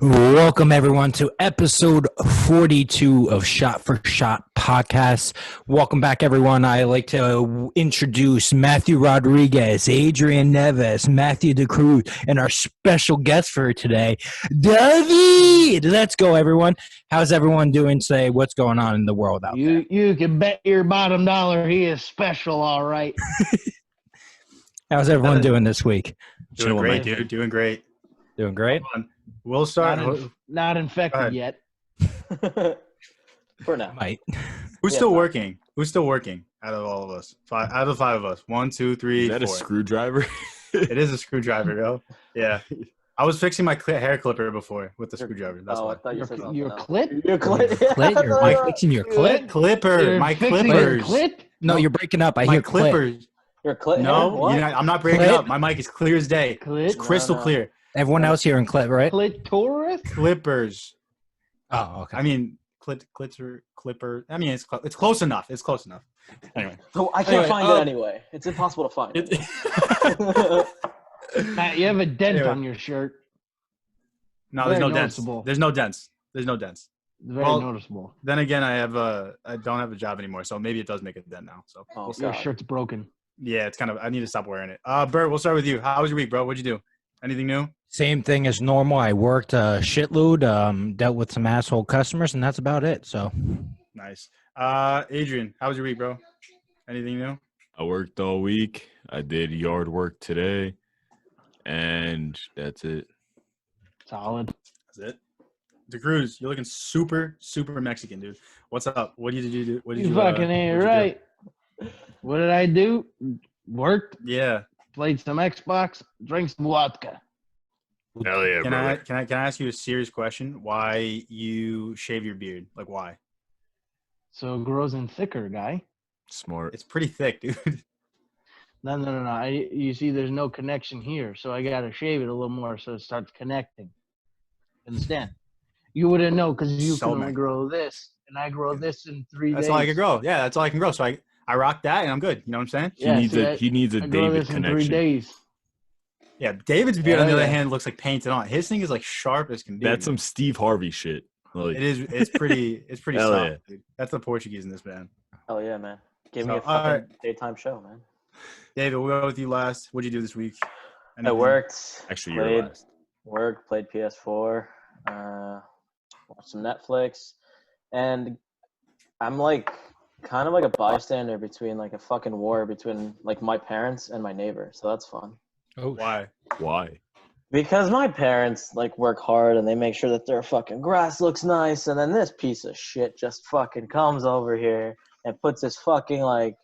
Welcome, everyone, to episode 42 of Shot4Shot Podcast. Welcome back, everyone. I like to introduce Matthew Rodriguez, Adrian Neves, Matthew DeCruz, and our special guest for today, David. Let's go, everyone. How's everyone doing today? What's going on in the world out there? You can bet your bottom dollar he is special, all right. How's everyone doing this week? Doing great, dude. Doing great. Doing great? We'll start. Not infected yet. For now. Might. Who's still working? Who's still working out of all of us? Out of the five of us. 1, 2, 3, Is that 4. a screwdriver? It is a screwdriver, yo. Yeah. I was fixing my hair clipper before with the screwdriver. That's why. I thought you said something Your else. clit? Your clit. Clit? You're fixing your clit? Clipper. You're My fixing your clippers. clit? No, you're breaking up. I My hear clit. clippers. Your clit. No, What? I'm not breaking Clit? up. My mic is clear as day. Clit? It's crystal No. clear. Everyone else hearing clit, right? Clitoris? Clippers. Oh, okay. I mean, clipper. I mean, it's close enough. It's close enough. Anyway. So I can't Anyway, find it anyway. It's impossible to find. Matt, you have a dent Anyway. on your shirt. No, there's Very no dents. noticeable. There's no dents. There's no dents. It's very Well, noticeable. Then again, I don't have a job anymore, so maybe it does make a dent now. So Oh, Your God. shirt's broken. yeah, it's kind of I need to stop wearing it. Bert, we'll start with you. How was your week, bro? What'd you do? Anything new? Same thing as normal. I worked a shitload, dealt with some asshole customers, and that's about it. So Nice. Adrian, how was your week, bro? Anything new? I worked all week. I did yard work today, and that's it. Solid. That's it. DeCruz, you're looking super, super Mexican, dude. What's up? What did you do? What did You fucking ain't what'd you right. What did I do? Worked, do? Yeah. played some Xbox, drank some vodka. Hell yeah, Can brother. I ask you a serious question? Why you shave your beard? Like why? So it grows in thicker, guy. Smart. It's pretty thick, dude. No. You see, there's no connection here, so I gotta shave it a little more so it starts connecting. Understand? You wouldn't know because you So can only many. grow this, and I grow this in 3 days. That's all I can grow. Yeah, that's all I can grow. So I rock that and I'm good. You know what I'm saying? He Yeah, needs see, he needs a I grow David this in 3 connection. days. Yeah, David's beard on the Hell other yeah. hand looks like painted on. His thing is like sharp as can be. That's some Steve Harvey shit. Like, It is. It's pretty. It's pretty Hell soft, yeah. dude. That's the Portuguese in this man. Oh yeah, man. Give So, me a fucking daytime show, man. David, we'll go with you last. What'd you do this week? I Anything? worked. Actually, you're played, last. Worked, played PS4, watched some Netflix, and I'm like kind of like a bystander between like a fucking war between like my parents and my neighbor. So that's fun. oh, Why? Why? Because my parents like work hard and they make sure that their fucking grass looks nice, and then this piece of shit just fucking comes over here and puts his fucking like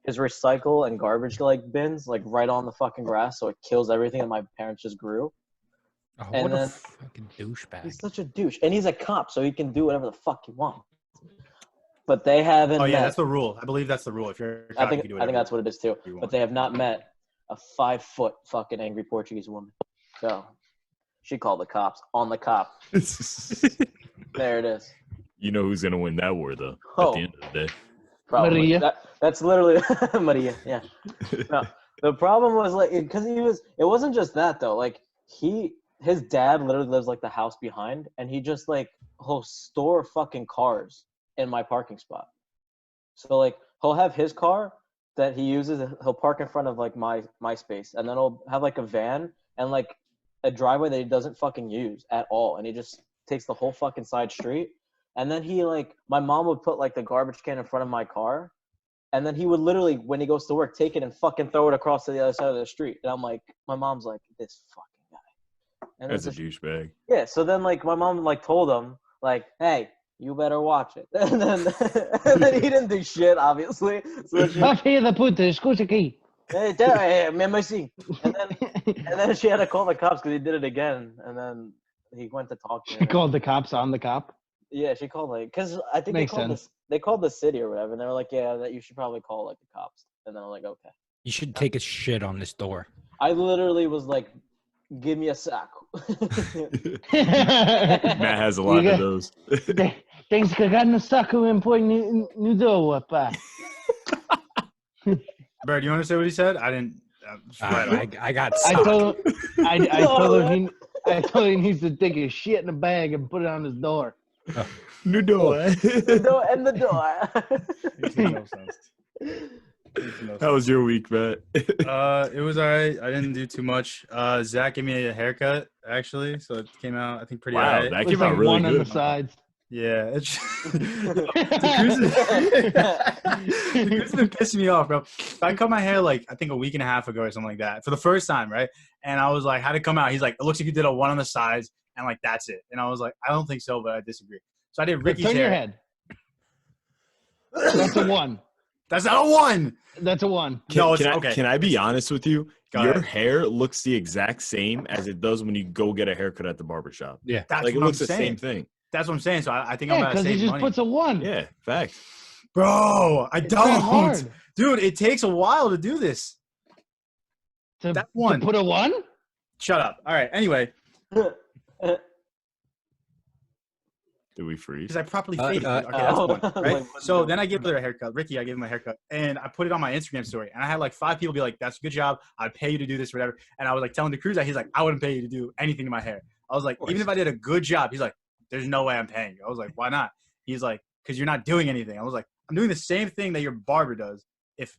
his recycle and garbage like bins like right on the fucking grass, so it kills everything that my parents just grew. oh, And what a then- fucking douchebag. He's such a douche, and he's a cop, so he can do whatever the fuck he wants. But they haven't. Oh yeah, met, that's the rule. I believe that's the rule. If you're, a I cop, think you can do I think whatever that's what it is too. you want. But they have not met a 5-foot fucking angry Portuguese woman. So she called the cops on the cop. There it is. You know who's gonna win that war though? Oh. At the end of the day. Probably. Maria. That's literally Maria. Yeah. No, the problem was like because it wasn't just that though. Like his dad literally lives like the house behind, and he just like he'll store fucking cars in my parking spot. So like he'll have his car that he uses. He'll park in front of like my space, and then he'll have like a van and like a driveway that he doesn't fucking use at all, and he just takes the whole fucking side street. And then he like my mom would put like the garbage can in front of my car, and then he would literally when he goes to work take it and fucking throw it across to the other side of the street. And I'm like, my mom's like, this fucking guy. And That's a then douchebag. yeah. So then like my mom like told him like, hey, you better watch it. And then he didn't do shit, obviously. So she, Va filha da puta, escuta aqui. hey, mesmo assim. And then she had to call the cops because he did it again. And then he went to talk to She her. called the cops on the cop. Yeah, she called like because I think Makes they called sense. they called the city or whatever, and they were like, yeah, that you should probably call like the cops. And then I'm like, okay. You should take a shit on this door. I literally was like, give me a sack. Matt has a lot You of got- those. Tens que cagar no saco e põe no doa, pá. Bird, you want to say what he said? I didn't. I got I socked. told him I told him he needs to take his shit in a bag and put it on his door. New door. The door and the door. Makes no sense. Makes no How was your week, Matt? It was all right. I didn't do too much. Zach gave me a haircut, actually, so it came out, I think, pretty all Wow, right. that Looks came like out really one on the good. sides. Yeah, it's the Cruz has been pissing me off, bro. I cut my hair like I think a week and a half ago or something like that for the first time, right? And I was like, "How'd it come out?" He's like, "It looks like you did a one on the sides, and like that's it." And I was like, "I don't think so, but I disagree." So I did Ricky's Turn hair. your head. That's a 1. That's not a one. That's a 1. No, it's can I, okay. Can I be honest with you? Go Your ahead. hair looks the exact same as it does when you go get a haircut at the barbershop. Yeah. That's Like it what looks I'm the saying. same thing. That's what I'm saying. So I think I'm Yeah, about to because he save just money. puts a 1. Yeah, facts. Bro, I It's not don't. hard Dude, it takes a while to do this. to, That to one. put a 1. Shut up. All right. Anyway, Did we freeze? because I properly faded. it. Okay, that's one. Right. So then I gave her a haircut. Ricky, I gave him a haircut, and I put it on my Instagram story. And I had like 5 people be like, "That's a good job. I'd pay you to do this, whatever." And I was like telling the Cruz that he's like, "I wouldn't pay you to do anything to my hair." I was like, even if I did a good job, he's like, "There's no way I'm paying you." I was like, "Why not?" He's like, "Because you're not doing anything." I was like, "I'm doing the same thing that your barber does if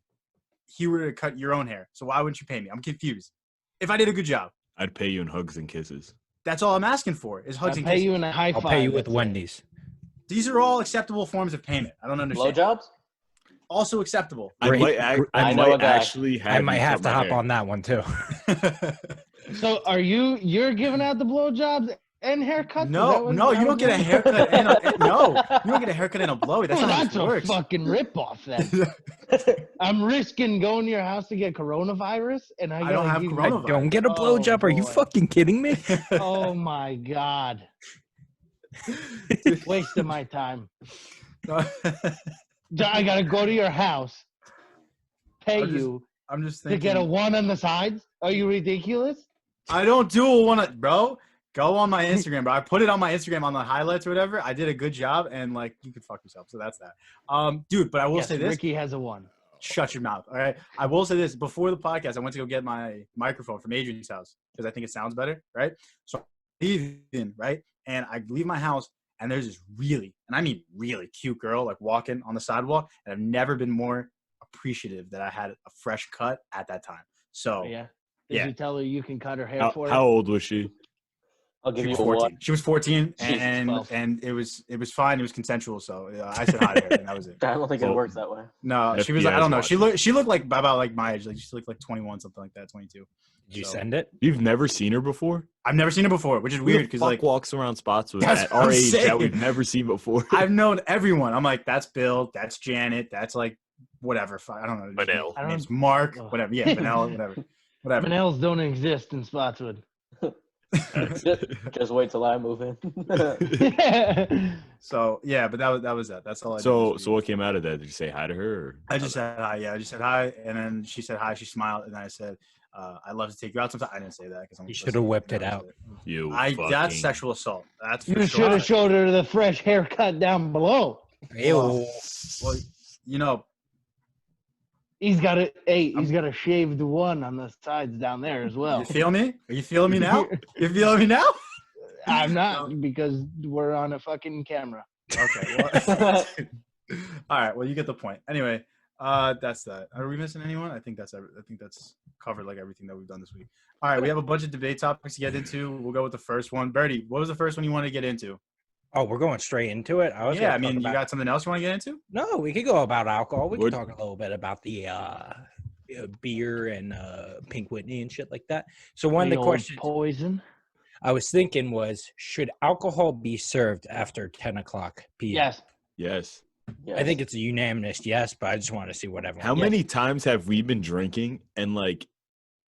he were to cut your own hair. So why wouldn't you pay me?" I'm confused. If I did a good job, I'd pay you in hugs and kisses. that's all I'm asking for is hugs I'll and pay kisses. you in a high I'll five. pay you with that's it. Wendy's. These are all acceptable forms of payment. I don't understand. Blowjobs? Also acceptable. I Great. might, I know a might guy. actually have. I might you have cut to my hop hair. on that one too. So you're giving out the blowjobs and haircuts? Is that No, what- no, you how don't get a it's haircut. No, you don't get a haircut and a blowy. That's Well, not how that's this a works. fucking ripoff then. I'm risking going to your house to get coronavirus, and I don't gotta have give you- coronavirus. Don't get a Oh, blowjob. Are you boy. fucking kidding me? Oh my god, wasting my time. I gotta go to your house, pay I'm just you I'm just to thinking. get a 1 on the sides. Are you ridiculous? I don't do a one, bro. Go on my Instagram, bro. I put it on my Instagram on the highlights or whatever. I did a good job, and like you could fuck yourself. So that's that. Dude, but I will Yes, say this. Ricky has a 1. Shut your mouth. All right. I will say this. Before the podcast, I went to go get my microphone from Adrian's house because I think it sounds better, right? So I leave in, right? And I leave my house, and there's this really, and I mean really cute girl like walking on the sidewalk, and I've never been more appreciative that I had a fresh cut at that time. So Yeah. Did Yeah. you tell her you can cut her hair for her? How old was she? I'll give she you was a 14. 1. She was 14, Jesus, and 12. it was fine. It was consensual. So I said hi to her, and that was it. I don't think it Well, works that way. No, she was like, FBI I don't is know. She watching. looked like about like my age. Like she looked like 21, something like that, 22. Did you So- send it? You've never seen her before? I've never seen her before, which is Who weird the because fuck like walks around spots with That's at what our I'm age that saying. we've never seen before. I've known everyone. I'm like, that's Bill, that's Janet, that's like whatever. I don't know. Vanille. I don't- Name's Mark, Ugh. whatever. Yeah, Vanilla, whatever. Manels don't exist in Spotswood. Just wait till I move in. So yeah, but that was that. That's all I did. So this so week. what came out of that? Did you say hi to her? Or I just said hi. Yeah, I just said hi, and then she said hi. She smiled, and then I said, "I'd love to take you out sometime." I didn't say that because I'm. You should have whipped it That out. was you That's fucking- sexual assault. That's for You sure. should have showed her the fresh haircut down below. Ew. Well, you know, He's got a shaved 1 on the sides down there as well. you feel me? Are you feeling me now? You feeling me now? I'm not because we're on a fucking camera. Okay. Well, all right. Well, you get the point. Anyway, that's that. Are we missing anyone? I think that's covered like everything that we've done this week. All right. We have a bunch of debate topics to get into. We'll go with the first one. Bertie, what was the first one you wanted to get into? Oh, we're going straight into it. Yeah. I mean, you got something else you want to get into? No, we could go about alcohol. We Would- could talk a little bit about the beer and Pink Whitney and shit like that. So one of The the old questions poison. I was thinking was, should alcohol be served after 10 o'clock p.m.? Yes. Yes. I think it's a unanimous yes, but I just want to see what everyone. How Yes. many times have we been drinking and like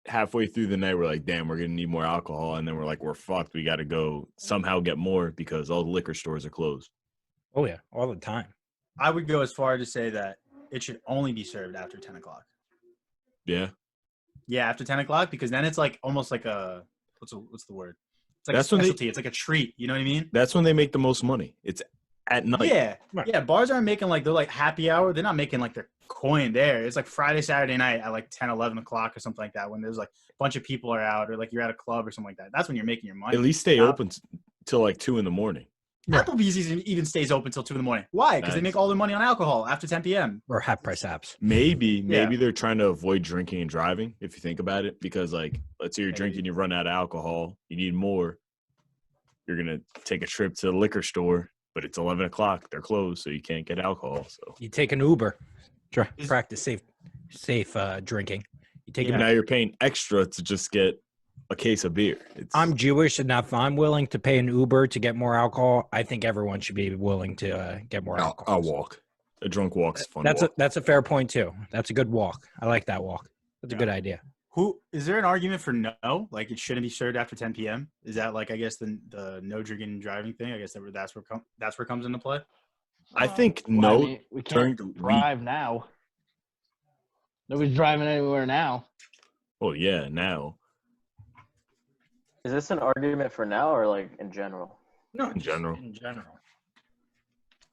halfway through the night we're like, damn, we're gonna need more alcohol, and then we're like, we're fucked. We got to go somehow get more because all the liquor stores are closed. Oh yeah, all the time. I would go as far to say that it should only be served after 10 o'clock. Yeah. Yeah, after 10 o'clock, because then it's like almost like what's the word? It's like That's a when they- specialty. It's like a treat. You know what I mean? That's when they make the most money. It's at night. Yeah, Right. yeah. Bars aren't making like they're like happy hour. They're not making like their coin there. It's like Friday, Saturday night at like 10, 11 o'clock or something like that when there's like a bunch of people are out or like you're at a club or something like that. That's when you're making your money. At least stay Now, open till like 2 a.m. Right. Applebee's even stays open till 2 a.m. Why? Because they Nice. make all their money on alcohol after 10 p.m. Or half price apps. Maybe Yeah. they're trying to avoid drinking and driving. If you think about it, because like let's say you're Maybe. drinking, you run out of alcohol, you need more. You're gonna take a trip to the liquor store, but it's 11 o'clock. They're closed, so you can't get alcohol. So You take an Uber. Is- Practice safe drinking. You take Yeah. now you're paying extra to just get a case of beer. I'm Jewish, and if I'm willing to pay an Uber to get more alcohol, I think everyone should be willing to get more alcohol. I'll walk. A drunk walk's a fun. That's a fair point too. That's a good walk. I like that walk. That's a Yeah. good idea. Who is there an argument for no? Like it shouldn't be served after 10 p.m. Is that like I guess the no drinking and driving thing? I guess that's where it comes into play. I think Well, no. I mean, we during can't the drive now. Nobody's driving anywhere now. Oh yeah, now Is this an argument for now or like in general? No, In general. In general.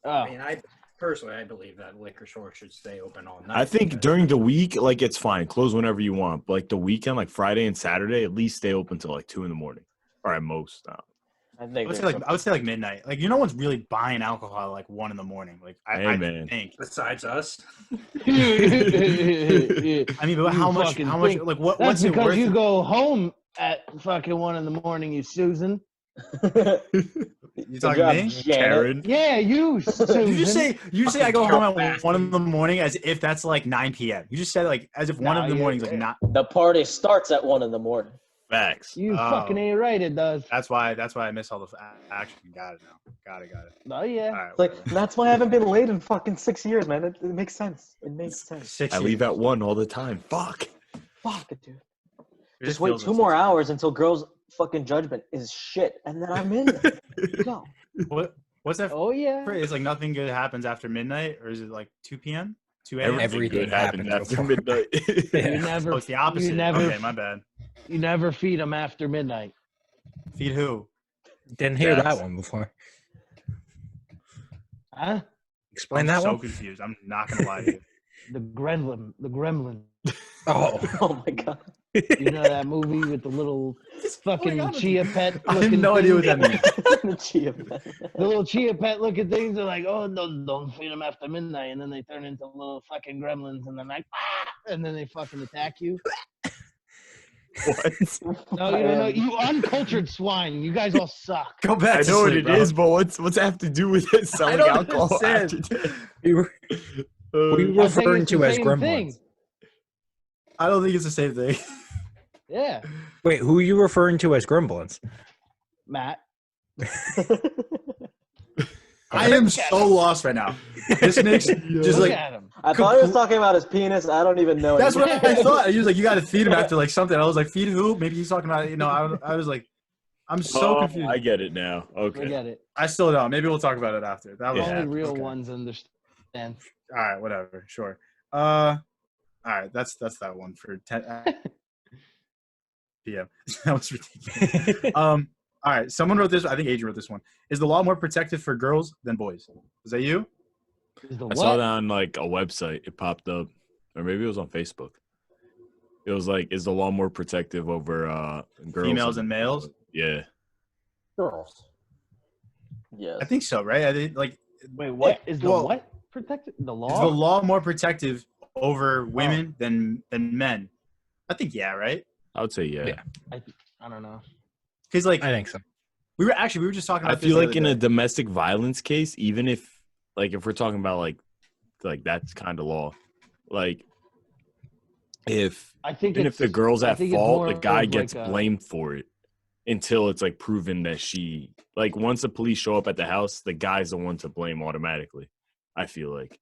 Oh, I personally, I believe that liquor stores should stay open all night. I think during the week, like it's fine, close whenever you want. But like the weekend, like Friday and Saturday, at least stay open till like 2 a.m. or at most. I I think would say there's like I would say like midnight. Like no one's really buying alcohol at like 1 a.m. Like Hey, I man. think. besides us. I mean, but how You much? fucking How much? think- Like That's what's it because worth? you go home at fucking 1 a.m, you Susan. You talking job, to me? Janet. Karen, Yeah, you Susan. You say I go home at Fast. 1 a.m. as if that's like 9 p.m. You just said like as if 1 Nah, a.m. is like yeah. not. The party starts at 1 a.m. facts. You Oh. fucking ain't right, it does. That's why I miss all the action. Got it now. Got it. Oh, yeah. All right. It's like whatever. that's why I haven't been late in fucking 6 years, man. It makes sense. It makes sense. 6 I leave years. at 1 all the time. Fuck. Fuck it, dude. It Just wait feels 2 like more 6 years. hours until girls' fucking judgment is shit, and then I'm in. Go. What's that? Oh, yeah. It's like nothing good happens after midnight, or is it like 2 p.m.? 2 a.m. Everything good happens happens after before. midnight. You never, Oh, it's the opposite. You never, Okay, my bad. you never feed them after midnight. Feed who? Didn't hear Yes. that one before. Huh? Explain I'm that so one. confused. I'm not gonna lie to you. The gremlin. Oh, Oh my god. You know that movie with the little fucking chia pet I have looking no idea what that things? means. The chia pet. The little chia pet looking things are like, oh, no, don't feed them after midnight. And then they turn into little fucking gremlins and they're like, ah! And then they fucking attack you. What? No, you don't know. You uncultured swine. You guys all suck. Go back. I to know what sleep, it bro. is, but what's that have to do with it selling don't alcohol understand. after we were I'm saying referring it's the to as same gremlins. thing. I don't think it's the same thing. Yeah, Wait, who are you referring to as gremlins? Matt. I am so lost right now. This makes just Look like at him. I thought he was talking about his penis. I don't even know. that's what anymore. I thought. He was like, you got to feed him after like something. I was like, feed who? Maybe he's talking about I was like, I'm so confused. I get it now. Okay. Forget it. I still don't. Maybe we'll talk about it after. That was Yeah. Only real okay. ones understand. All right, whatever. Sure. All right, that's that one for 10 p.m. That was ridiculous. All right, someone wrote this. I think Adrian wrote this one. Is the law more protective for girls than boys? Is that you? Is the I what? saw that on like a website. It popped up, or maybe it was on Facebook. It was like, is the law more protective over girls Females than- and males? Yeah. Girls. Yes. I think so, right? I think like Wait, what is the well, what protected? The law? is the law more protective over women than men? I think yeah, right? I would say yeah. Yeah. I don't know. Because like I think so. we were just talking I about. feel this the like in other a day. domestic violence case, even if we're talking about like that's kind of law, like if I think even if the girl's I at think it's fault, more the guy of gets like a- blamed for it until it's like proven that she like once the police show up at the house, the guy's the one to blame automatically. I feel like,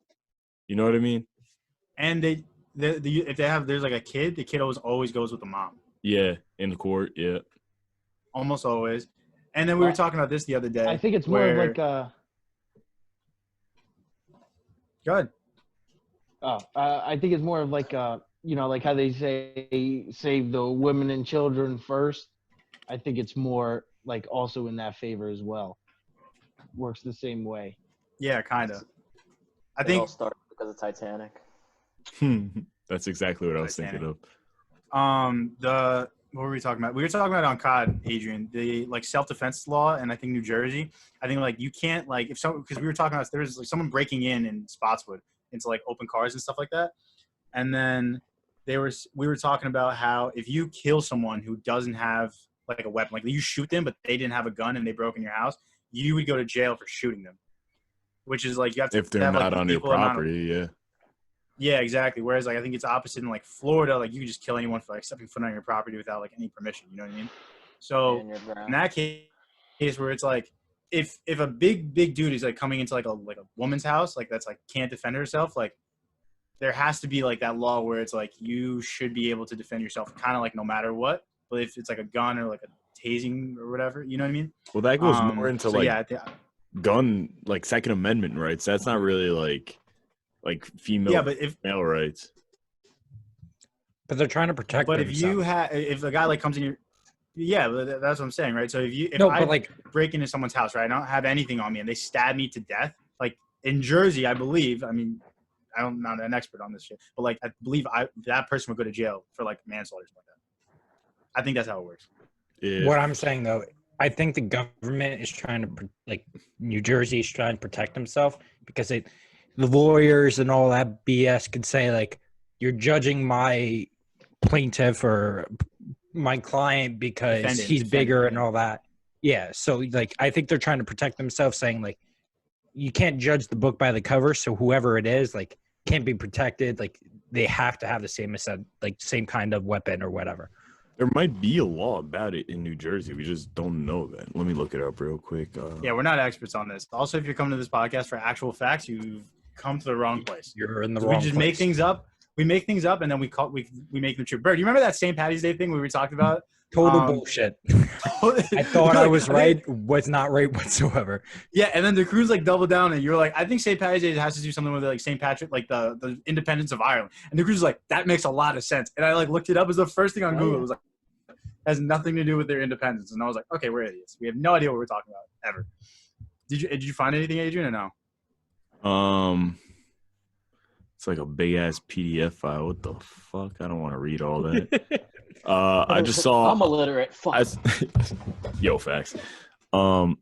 you know what I mean? And if there's like a kid, the kid always goes with the mom, Yeah, in the court. Yeah, almost always. And then we were Well, talking about this the other day. I think it's more of where- like a. Go ahead. I think it's more of like like how they say save the women and children first. I think it's more like also in that favor as well. Works the same way. Yeah, kind of. I It all think started because of Titanic. That's exactly what I was thinking of. what were we talking about? We were talking about on COD, Adrian, the like self-defense law, and I think New Jersey. I think like you can't like if someone because we were talking about there was like someone breaking in Spotswood into like open cars and stuff like that, and then we were talking about how if you kill someone who doesn't have like a weapon, like you shoot them but they didn't have a gun and they broke in your house, you would go to jail for shooting them, which is like you have to If they're have, not like, on your equal amount of- property, yeah. Yeah, exactly. Whereas like I think it's opposite in like Florida, like you can just kill anyone for like stepping foot on your property without like any permission. You know what I mean? So And your ground. in that case where it's like if a big dude is like coming into like a woman's house like that's like can't defend herself, like there has to be like that law where it's like you should be able to defend yourself kind of like no matter what. But if it's like a gun or like a tasing or whatever, you know what I mean? Well, that goes more into so like yeah, gun, like Second Amendment rights. That's not really like female, yeah, but if male rights. But they're trying to protect. but themselves. if the guy like comes in your yeah, but that's what I'm saying, right? So if No, I but like break into someone's house, right, I don't have anything on me, and they stab me to death, like in Jersey, I believe. I mean, I'm not an expert on this shit, but like I believe that person would go to jail for like manslaughter or something like that. I think that's how it works. Yeah. what I'm saying though, I think the government is trying to like New Jersey is trying to protect himself because the lawyers and all that BS could say like you're judging my plaintiff or my client because he's bigger and all that. Yeah, so like I think they're trying to protect themselves, saying like you can't judge the book by the cover. So whoever it is, like, can't be protected. Like they have to have the same kind of weapon or whatever. There might be a law about it in New Jersey. We just don't know that. Let me look it up real quick. Yeah, we're not experts on this. Also, if you're coming to this podcast for actual facts, you've come to the wrong place. You're in the So wrong we just place. make things up. We make things up, and then we make them true. Bird, you remember that St. Patty's Day thing we talked about? Total bullshit. I thought I was right, was not right whatsoever. Yeah, and then the crews like doubled down, and you're like, I think St. Patty's Day has to do something with like St. Patrick, like the independence of Ireland. And the crews was like, that makes a lot of sense. And I like looked it up as the first thing on Google. It was like, has nothing to do with their independence. And I was like, okay, we're idiots. We have no idea what we're talking about ever. Did you find anything, Adrian, or no? It's like a big ass PDF file. What the fuck? I don't want to read all that. I just saw. I'm illiterate. Fuck. Yo, facts. On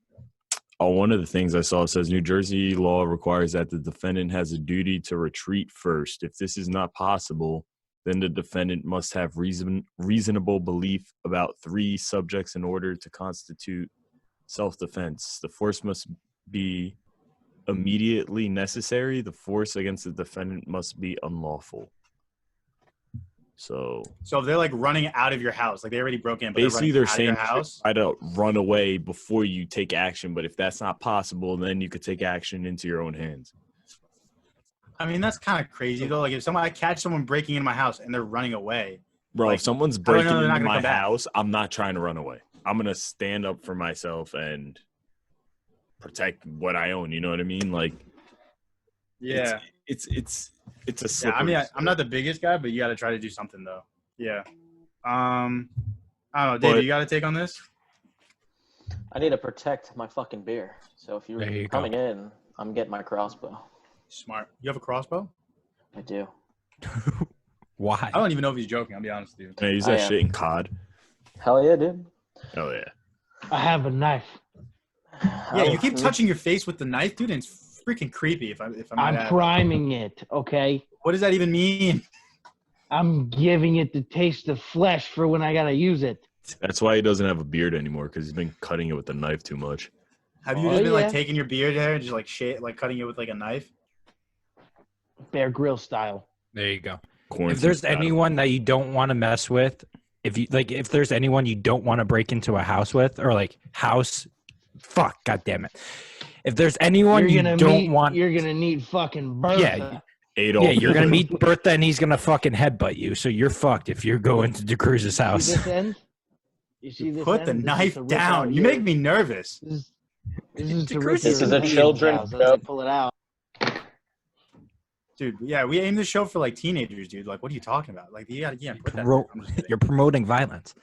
one of the things I saw, it says New Jersey law requires that the defendant has a duty to retreat first. If this is not possible, then the defendant must have reasonable belief about 3 subjects in order to constitute self-defense. The force must be immediately necessary. The force against the defendant must be unlawful. So if they're like running out of your house, like they already broke in, but basically they're they're saying house. try to run away before you take action. But if that's not possible, then you could take action into your own hands. I mean, that's kind of crazy though. Like if I catch someone breaking into my house and they're running away, Bro, like, if someone's I don't know, breaking they're not into gonna my come back. house, I'm not trying to run away. I'm gonna stand up for myself and protect what I own. You know what I mean? Like, yeah, it's a yeah. slippery I mean, slope. I'm not the biggest guy, but you got to try to do something though. Yeah. I don't know, David. But- You got a take on this? I need to protect my fucking beer. So if There you you're go. coming in, I'm getting my crossbow. Smart. You have a crossbow? I do. Why? I don't even know if he's joking. I'll be honest with you. Man, use I that am. shit in COD. Hell yeah, dude. Oh yeah. I have a knife. Yeah, you keep touching your face with the knife, dude, and it's freaking creepy. If I'm I'm priming it, okay? What does that even mean? I'm giving it the taste of flesh for when I gotta use it. That's why he doesn't have a beard anymore, because he's been cutting it with a knife too much. Have you Oh, just been yeah. like taking your beard hair and just like cutting it with like a knife? Bear Grill style. There you go. Quarantine If there's style. anyone that you don't want to mess with, if there's anyone you don't want to break into a house with, or like fuck, god damn it. If there's anyone you don't want, you're gonna need fucking Bertha. yeah, Adolf. yeah, you're gonna meet Bertha and he's gonna fucking headbutt you. So you're fucked if you're going to DeCruz's See house. this end? You see this Put end? the This is knife to rip down. out You your- make me nervous. This is to DeCruz rip This your is a opinions children's out, so show. they pull it out. Dude, yeah, we aim this show for like teenagers, dude. Like, what are you talking about? Like, you can't put that. I'm just kidding. You're promoting violence.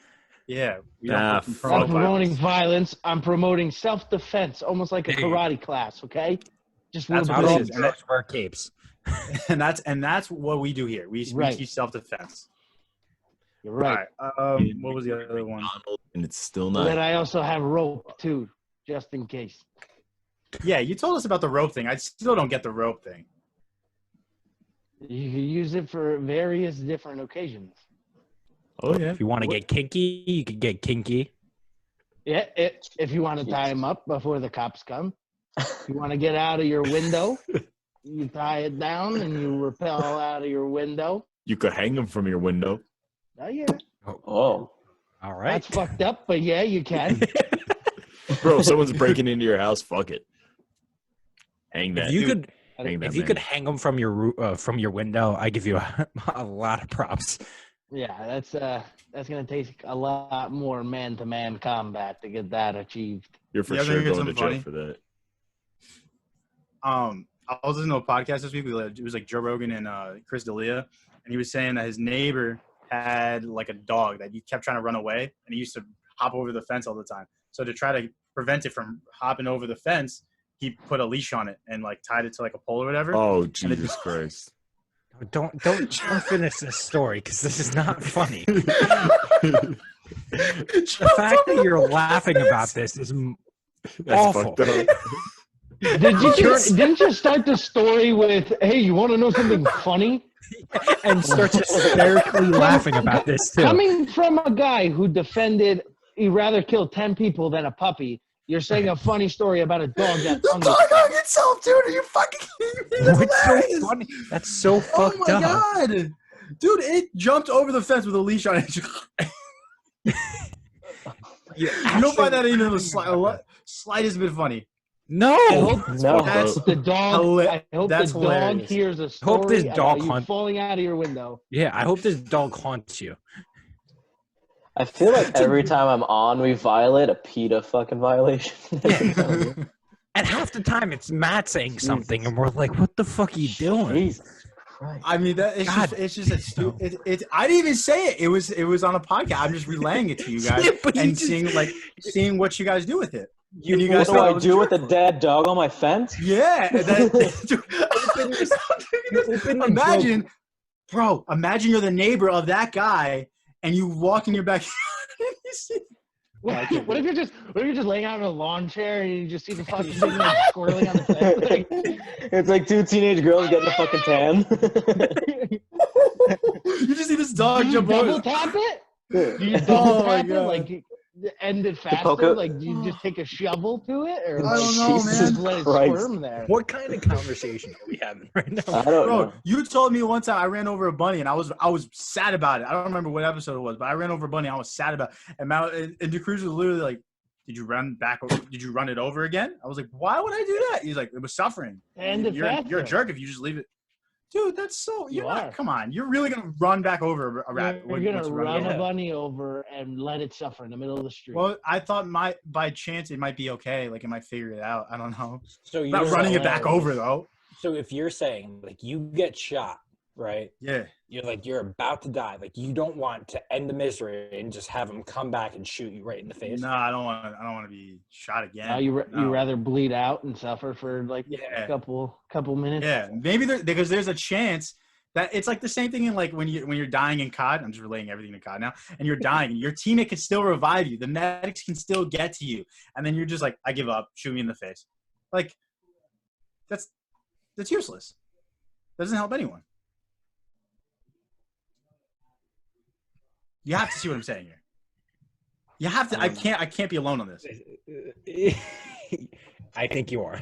Yeah, we Nah, don't fuck I'm promote promoting violence. violence. I'm promoting self-defense, almost like a There you go. karate class. Okay. Just That's wear what it broad is. shorts. Let's wear capes. and that's what we do here. We Right. teach self-defense. You're right. All right. What was the other one? And it's still But not. then I also have rope too, just in case. Yeah, you told us about the rope thing. I still don't get the rope thing. You can use it for various different occasions. Oh yeah. If you want to get kinky, you can get kinky. Yeah, if you want to tie them up before the cops come. If you want to get out of your window, you tie it down and you rappel out of your window. You could hang them from your window. Oh, yeah. Oh. All right. That's fucked up, but yeah, you can. Bro, if someone's breaking into your house, fuck it. Hang that. If you could, Hang that if you man. could hang them from your window, I give you a lot of props. Yeah, that's gonna take a lot more man-to-man combat to get that achieved. You're for Yeah, sure here's going to something jail funny. for that. I was listening to a podcast this week. It was like Joe Rogan and Chris D'Elia, and he was saying that his neighbor had like a dog that he kept trying to run away, and he used to hop over the fence all the time. So to try to prevent it from hopping over the fence, he put a leash on it and like tied it to like a pole or whatever. Oh Jesus Christ! Don't finish this story because this is not funny. The fact that you're laughing about this is That's awful. fucked up. Didn't you start the story with, "Hey, you want to know something funny?" and start hysterically laughing about this too. Coming from a guy who defended, he'd rather kill 10 people than a puppy. You're saying a funny story about a dog that hung hung itself, dude. Are you fucking kidding me? That's What's hilarious. so funny? That's so Oh fucked my up. god, dude! It jumped over the fence with a leash on it. You don't find that even the slightest bit funny. No. No. That's the dog. I hope that's the dog hilarious. hears a story Hope this dog about you hunt- falling out of your window. Yeah, I hope this dog haunts you. I feel like every time I'm on, we violate a PETA fucking violation. At half the time, it's Matt saying something, and we're like, "What the fuck are you doing?" Jesus Christ. I mean, that it's just a stupid. I didn't even say it. It was on a podcast. I'm just relaying it to you guys Yeah, but you and just- seeing what you guys do with it. You you What guys do know I the do with truth. the dead dog on my fence? Yeah. open the Imagine, bro. Imagine you're the neighbor of that guy, and you walk in your backyard. And you see, What if you're just laying out in a lawn chair and you just see the fucking thing like squirreling on the fence? Like, It's like two teenage girls getting a fucking tan. you just see this dog do you jump double over. tap it? Do you Oh double my tap it? God. Like end it poke faster? it? Like do you just take a shovel to it, or I like, don't know, just man. let it Christ. squirm there? What kind of conversation are we having right now? I don't Bro, know. you told me one time I ran over a bunny and I was sad about it. I don't remember what episode it was, but I ran over a bunny. I was sad about it. And DeCruz was literally like, "Did you run it over again?" I was like, "Why would I do that?" He's like, "It was suffering. End it You're a faster. jerk if you just leave it." Dude, that's so. You You're not. are. Come on, you're really gonna run back over a rabbit? You're once gonna you run it a over? bunny over and let it suffer in the middle of the street. Well, I thought by chance it might be okay. Like it might figure it out. I don't know. So I'm not you're running it back over though. So if you're saying like you get shot, right? Yeah. You're about to die. Like you don't want to end the misery and just have him come back and shoot you right in the face. No, I don't want to be shot again. Now you No. rather bleed out and suffer for like Yeah. a couple minutes. Yeah, maybe because there's a chance that it's like the same thing in like when you're dying in COD. I'm just relaying everything to COD now, and you're dying. Your teammate can still revive you. The medics can still get to you, and then you're just like, I give up. Shoot me in the face. Like that's useless. Doesn't help anyone. You have to see what I'm saying here. You have to. I can't be alone on this. I think you are.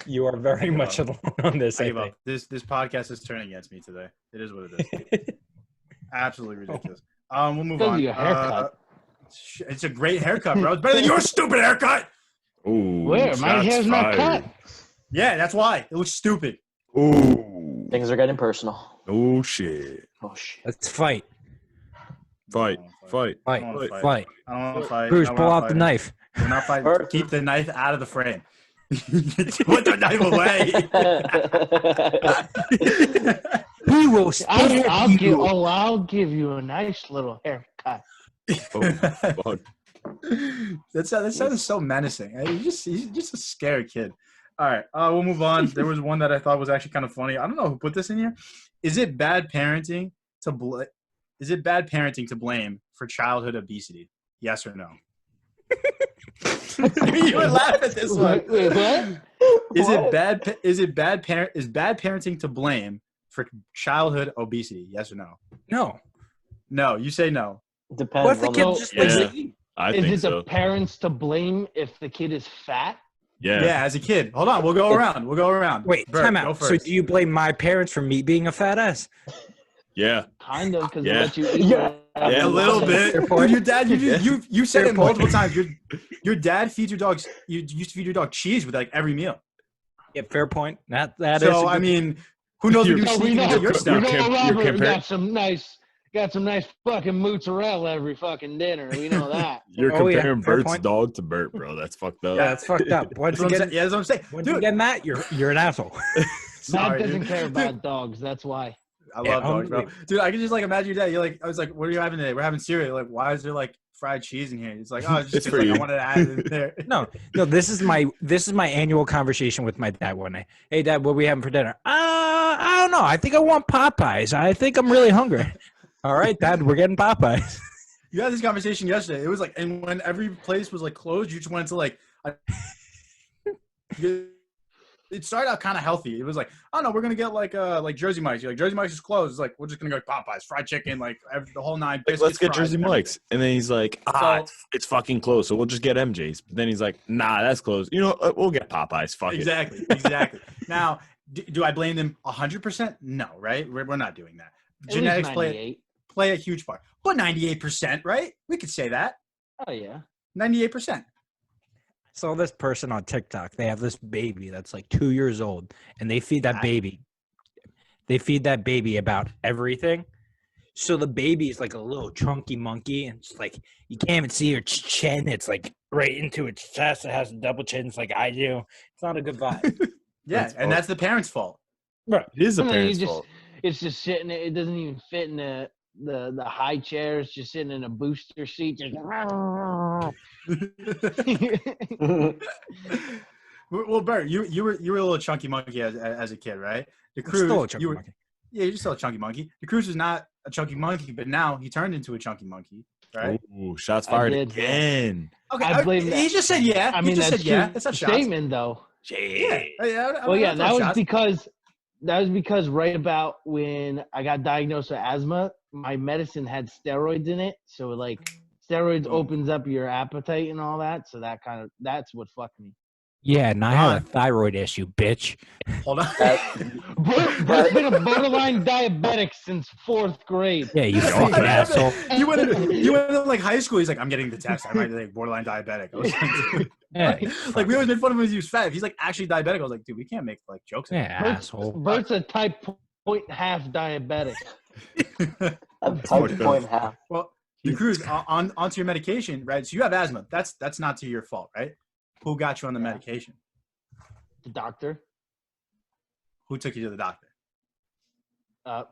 You are very give much up. alone on this. I I give up. think. This podcast is turning against me today. It is what it is. Absolutely ridiculous. We'll move Because on. of your haircut. It's a great haircut, bro. It's better than your stupid haircut. Ooh, Where? My shots hair's not fired. cut. Yeah, that's why. It looks stupid. Ooh. Things are getting personal. Oh shit. Oh shit. Let's fight. Fight. Fight. Fight. I don't wanna Fight. I don't want to fight. Bruce, No, we're pull not out the fighting. knife. We're not fighting. Or- Keep the knife out of the frame. Put the knife away. We will spare you. I'll give you a nice little haircut. Oh, fuck. That sounds so menacing. He's just a scary kid. All right, we'll move on. There was one that I thought was actually kind of funny. I don't know who put this in here. Is it bad parenting to blame for childhood obesity? Yes or no? You would laugh at this one. Wait, what? Is bad parenting to blame for childhood obesity? Yes or no? No. No, you say no. Depends. What if the on kid the- just likes Yeah. to eat? I Is think it so. the parents to blame if the kid is fat? Yeah, as a kid. Hold on, we'll go around. Wait, Bert, time go out. So first. do you blame my parents for me being a fat ass? Yeah. Kind of, because Yeah. they let you eat. Yeah. Yeah, a little bit. Fair point. Dude, your dad, you said Fair it multiple point. times. Your dad feeds your dogs. You used to feed your dog cheese with like every meal. Yeah, fair point. That is. So a I good- mean, who knows what You're- you're No, we sneaking know. into your We stuff? know Robert compar- got some nice fucking mozzarella every fucking dinner. We know that. You're Oh, yeah, comparing fair Bert's point. dog to Bert, bro. That's fucked up. yeah, that's fucked up. Once That's what I'm again, saying. Yeah, that's what I'm saying. once Dude, again, Matt, you're an asshole. Matt sorry, doesn't dude. care Dude, about dogs. That's why. I Yeah, love dogs, bro. unbelievable. Dude, I can just like imagine your dad. You're like, I was like, what are you having today? We're having cereal. You're like, why is there like fried cheese in here? It's like, oh, it's just It's 'cause, for like, I you. wanted to add it in there. No, this is my annual conversation with my dad one night. Hey, Dad, what are we having for dinner? I don't know. I think I want Popeyes. I think I'm really hungry. All right, Dad, we're getting Popeyes. You had this conversation yesterday. It was like, and when every place was like closed, you just went to like. It started out kind of healthy. It was like, oh no, we're gonna get like Jersey Mike's. You're like, Jersey Mike's is closed. It's like, we're just gonna go Popeyes, fried chicken, like the whole nine. Like, let's biscuits, get fries, Jersey everything. Mike's. And then he's like, it's fucking close, so we'll just get MJ's. But then he's like, nah, that's closed. You know, we'll get Popeyes. Fuck it. Exactly. Now, do I blame them 100%? No, right? We're not doing that. At Genetics least play 98. a huge part. But 98%, right? We could say that. Oh yeah. 98%. Saw this person on TikTok. They have this baby that's like 2 years old, and they feed that baby. They feed that baby about everything. So the baby is like a little chunky monkey, and it's like you can't even see her chin. It's like right into its chest. It has a double chin. It's like I do. It's not a good vibe. Yeah, and that's the parents' fault. Right. It is the And then parents' fault. It's just sitting. It doesn't even fit in the high chairs. Just sitting in a booster seat. Just Well, Bert, you were a little chunky monkey as a kid, right? The I'm still a Cruz, chunky monkey. yeah, you're still a chunky monkey. The Cruz is not a chunky monkey, but now he turned into a chunky monkey, right? Ooh, shots I fired did, yeah. again. Okay, I blame that. he just said yeah. I He mean, just that's said yeah. true It's not shots. statement though. Yeah. Well, yeah, that was because right about when I got diagnosed with asthma, my medicine had steroids in it. So like steroids opens up your appetite and all that. So that's what fucked me. Yeah, and I have a thyroid issue, bitch. Hold on. Bert's been a borderline diabetic since 4th grade. Yeah, you fucking asshole. You went in like high school. He's like, I'm getting the test. I might be like borderline diabetic. I was Yeah, like, we always made fun of him because he was fat. If he's like actually diabetic, I was like, dude, we can't make like jokes. yeah, asshole. Bert's a type 0.5 diabetic. Type point half. Well, the Cruz onto your medication, right? So you have asthma. That's not to your fault, right? Who got you on the medication? The doctor, Who took you to the doctor?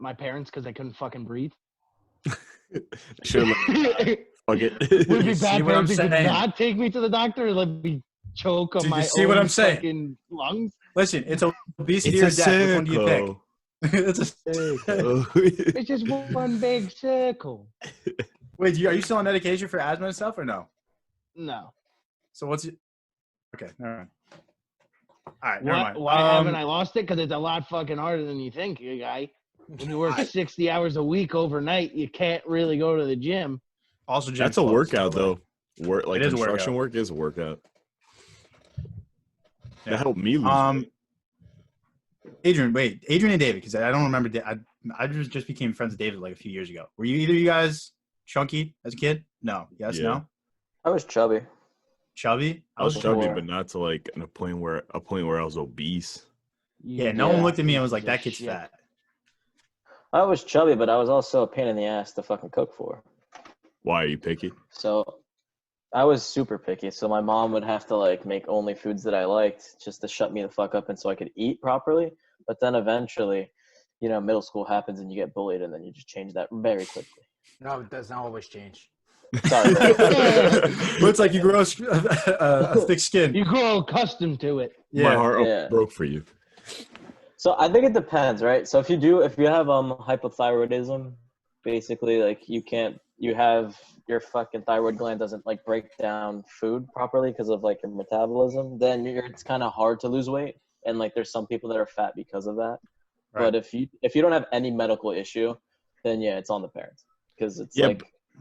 my parents, because I couldn't fucking breathe. Should fuck Would it it. be You see bad what I'm parents who could saying? not take me to the doctor and let me choke on Did you my see own what I'm saying? fucking lungs? Listen, it's obesity It's or a death. Which one do you pick? circle. It's a, It's just one big circle. wait, are you still on medication for asthma and stuff or no? No. So what's it? Okay, never mind. All right, never mind. Why haven't I lost it? Because it's a lot fucking harder than you think, you guy. When you work 60 hours a week overnight, you can't really go to the gym. Also, That's a workout, though. Like It is a construction workout. work is a workout. Yeah. That helped me lose weight. Adrian and David, because I don't remember. I just became friends with David like a few years ago. Were either of you guys chunky as a kid? No. Yes. Yeah. No. I was chubby. Chubby. I was chubby, before. but not to like a point where I was obese. Yeah. No one looked at me and was like, Just "That kid's shit. fat." I was chubby, but I was also a pain in the ass to fucking cook for. Why are you picky? So I was super picky. So my mom would have to like make only foods that I liked just to shut me the fuck up and so I could eat properly. But then eventually, you know, middle school happens and you get bullied and then you just change that very quickly. No, it does not always change. Sorry. Looks like you grow a thick skin. You grow accustomed to it. My heart broke for you. So I think it depends, right? So if you have hypothyroidism, basically like you have your fucking thyroid gland doesn't like break down food properly because of like your metabolism, then it's kind of hard to lose weight. And like there's some people that are fat because of that. Right. But if you don't have any medical issue, then yeah, it's on the parents because it's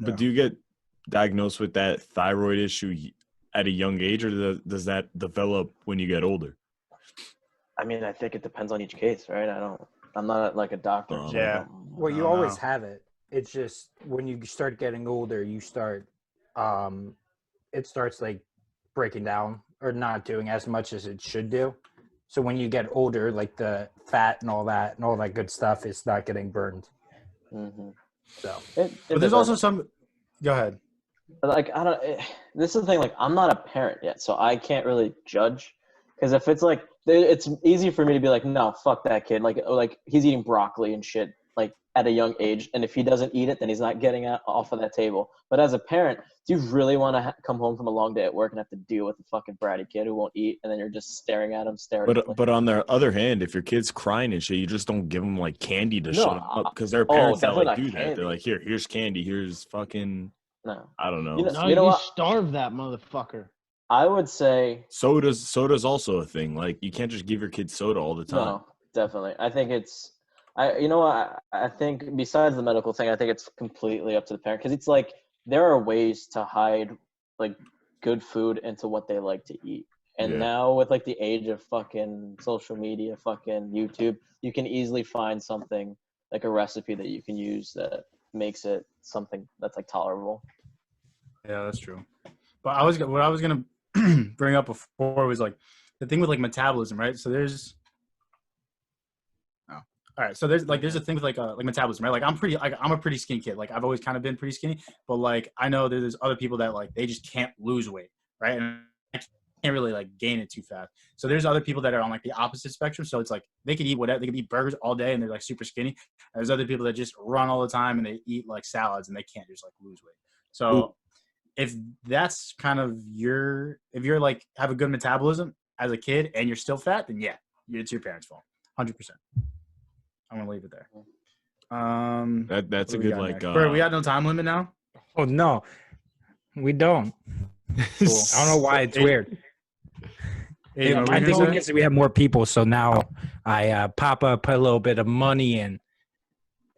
But do you get diagnosed with that thyroid issue at a young age, or does that develop when you get older? I mean, I think it depends on each case, right? I'm not like a doctor. Yeah. Well, you always have it. It's just when you start getting older, it starts like breaking down or not doing as much as it should do. So when you get older, like the fat and all that good stuff is not getting burned. Mm-hmm. So, but there's also some. Go ahead. Like this is the thing. Like I'm not a parent yet, so I can't really judge. Because if it's like, it's easy for me to be like, no, fuck that kid. Like he's eating broccoli and shit, like at a young age. And if he doesn't eat it, then he's not getting off of that table. But as a parent, do you really want to come home from a long day at work and have to deal with a fucking bratty kid who won't eat? And then you're just staring at him, But on the other hand, if your kid's crying and shit, you just don't give them like candy to shut them up. Because there are parents that like do that. They're like, here's candy. Here's fucking, I don't know. You starve that motherfucker. I would say soda's also a thing. Like you can't just give your kids soda all the time. No, definitely. I think I think besides the medical thing, I think it's completely up to the parent because it's like there are ways to hide like good food into what they like to eat. And now with like the age of fucking social media, fucking YouTube, you can easily find something like a recipe that you can use that makes it something that's like tolerable. Yeah, that's true. But what I was gonna bring up before was like the thing with like metabolism, right? So there's there's a thing with like metabolism, right? Like I'm a pretty skinny kid. Like I've always kind of been pretty skinny, but like I know there's other people that like they just can't lose weight, right? And I can't really like gain it too fast. So there's other people that are on like the opposite spectrum. So it's like they could eat whatever, they could eat burgers all day and they're like super skinny. And there's other people that just run all the time and they eat like salads and they can't just like lose weight. So if that's kind of if you're like have a good metabolism as a kid and you're still fat, then yeah, it's your parents' fault, 100%. I'm gonna leave it there. That's a good like. Bert, we got no time limit now. Oh no, we don't. Cool. I don't know why it's weird. I think we have more people, so now I put a little bit of money in,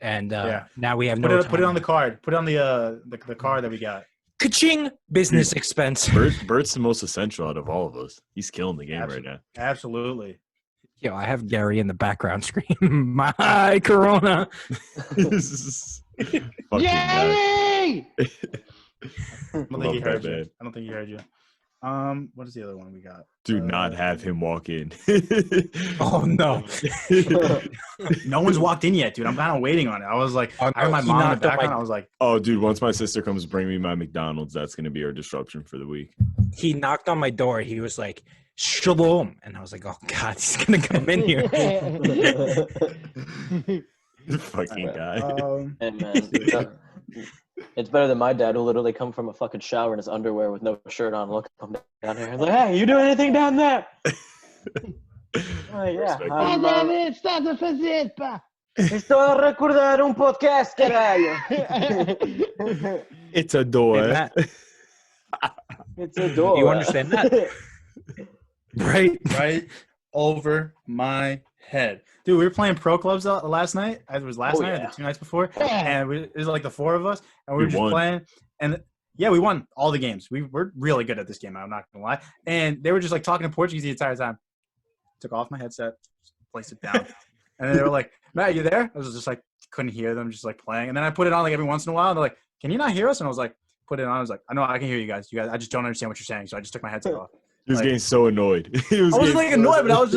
and now we have put it on the card. Put it on the card that we got. Ka-ching! Business expense. Bert's the most essential out of all of us. He's killing the game right now. Absolutely. Yo, I have Gary in the background screen. My Corona. Gary! I don't think he heard you. What is the other one we got? Do not have him walk in. Oh no. No one's walked in yet, dude. I'm kind of waiting on it. I was like, I heard my mom in the background. I was like, oh, dude, once my sister comes bring me my McDonald's, that's going to be our disruption for the week. He knocked on my door. He was like, Shalom. And I was like, oh God, he's going to come in here. Fucking guy. Hey, man. It's better than my dad who literally come from a fucking shower in his underwear with no shirt on. Look, come down here. Like, hey, you doing anything down there? Yeah. Stato fazendo. Sto a recordare un podcast, caralho. It's a door. It's a door. You understand that? Right over my head. Dude, we were playing pro clubs last night. It was last night or the 2 nights before. And it was like the 4 of us. And we were just playing. And yeah, we won all the games. We're really good at this game. I'm not going to lie. And they were just like talking in Portuguese the entire time. Took off my headset, placed it down. And then they were like, Matt, you there? I was just like, couldn't hear them, just like playing. And then I put it on like every once in a while. And they're like, can you not hear us? And I was like, put it on. I was like, I know I can hear you guys. I just don't understand what you're saying. So I just took my headset off. He was getting so annoyed. I wasn't like annoyed, but I was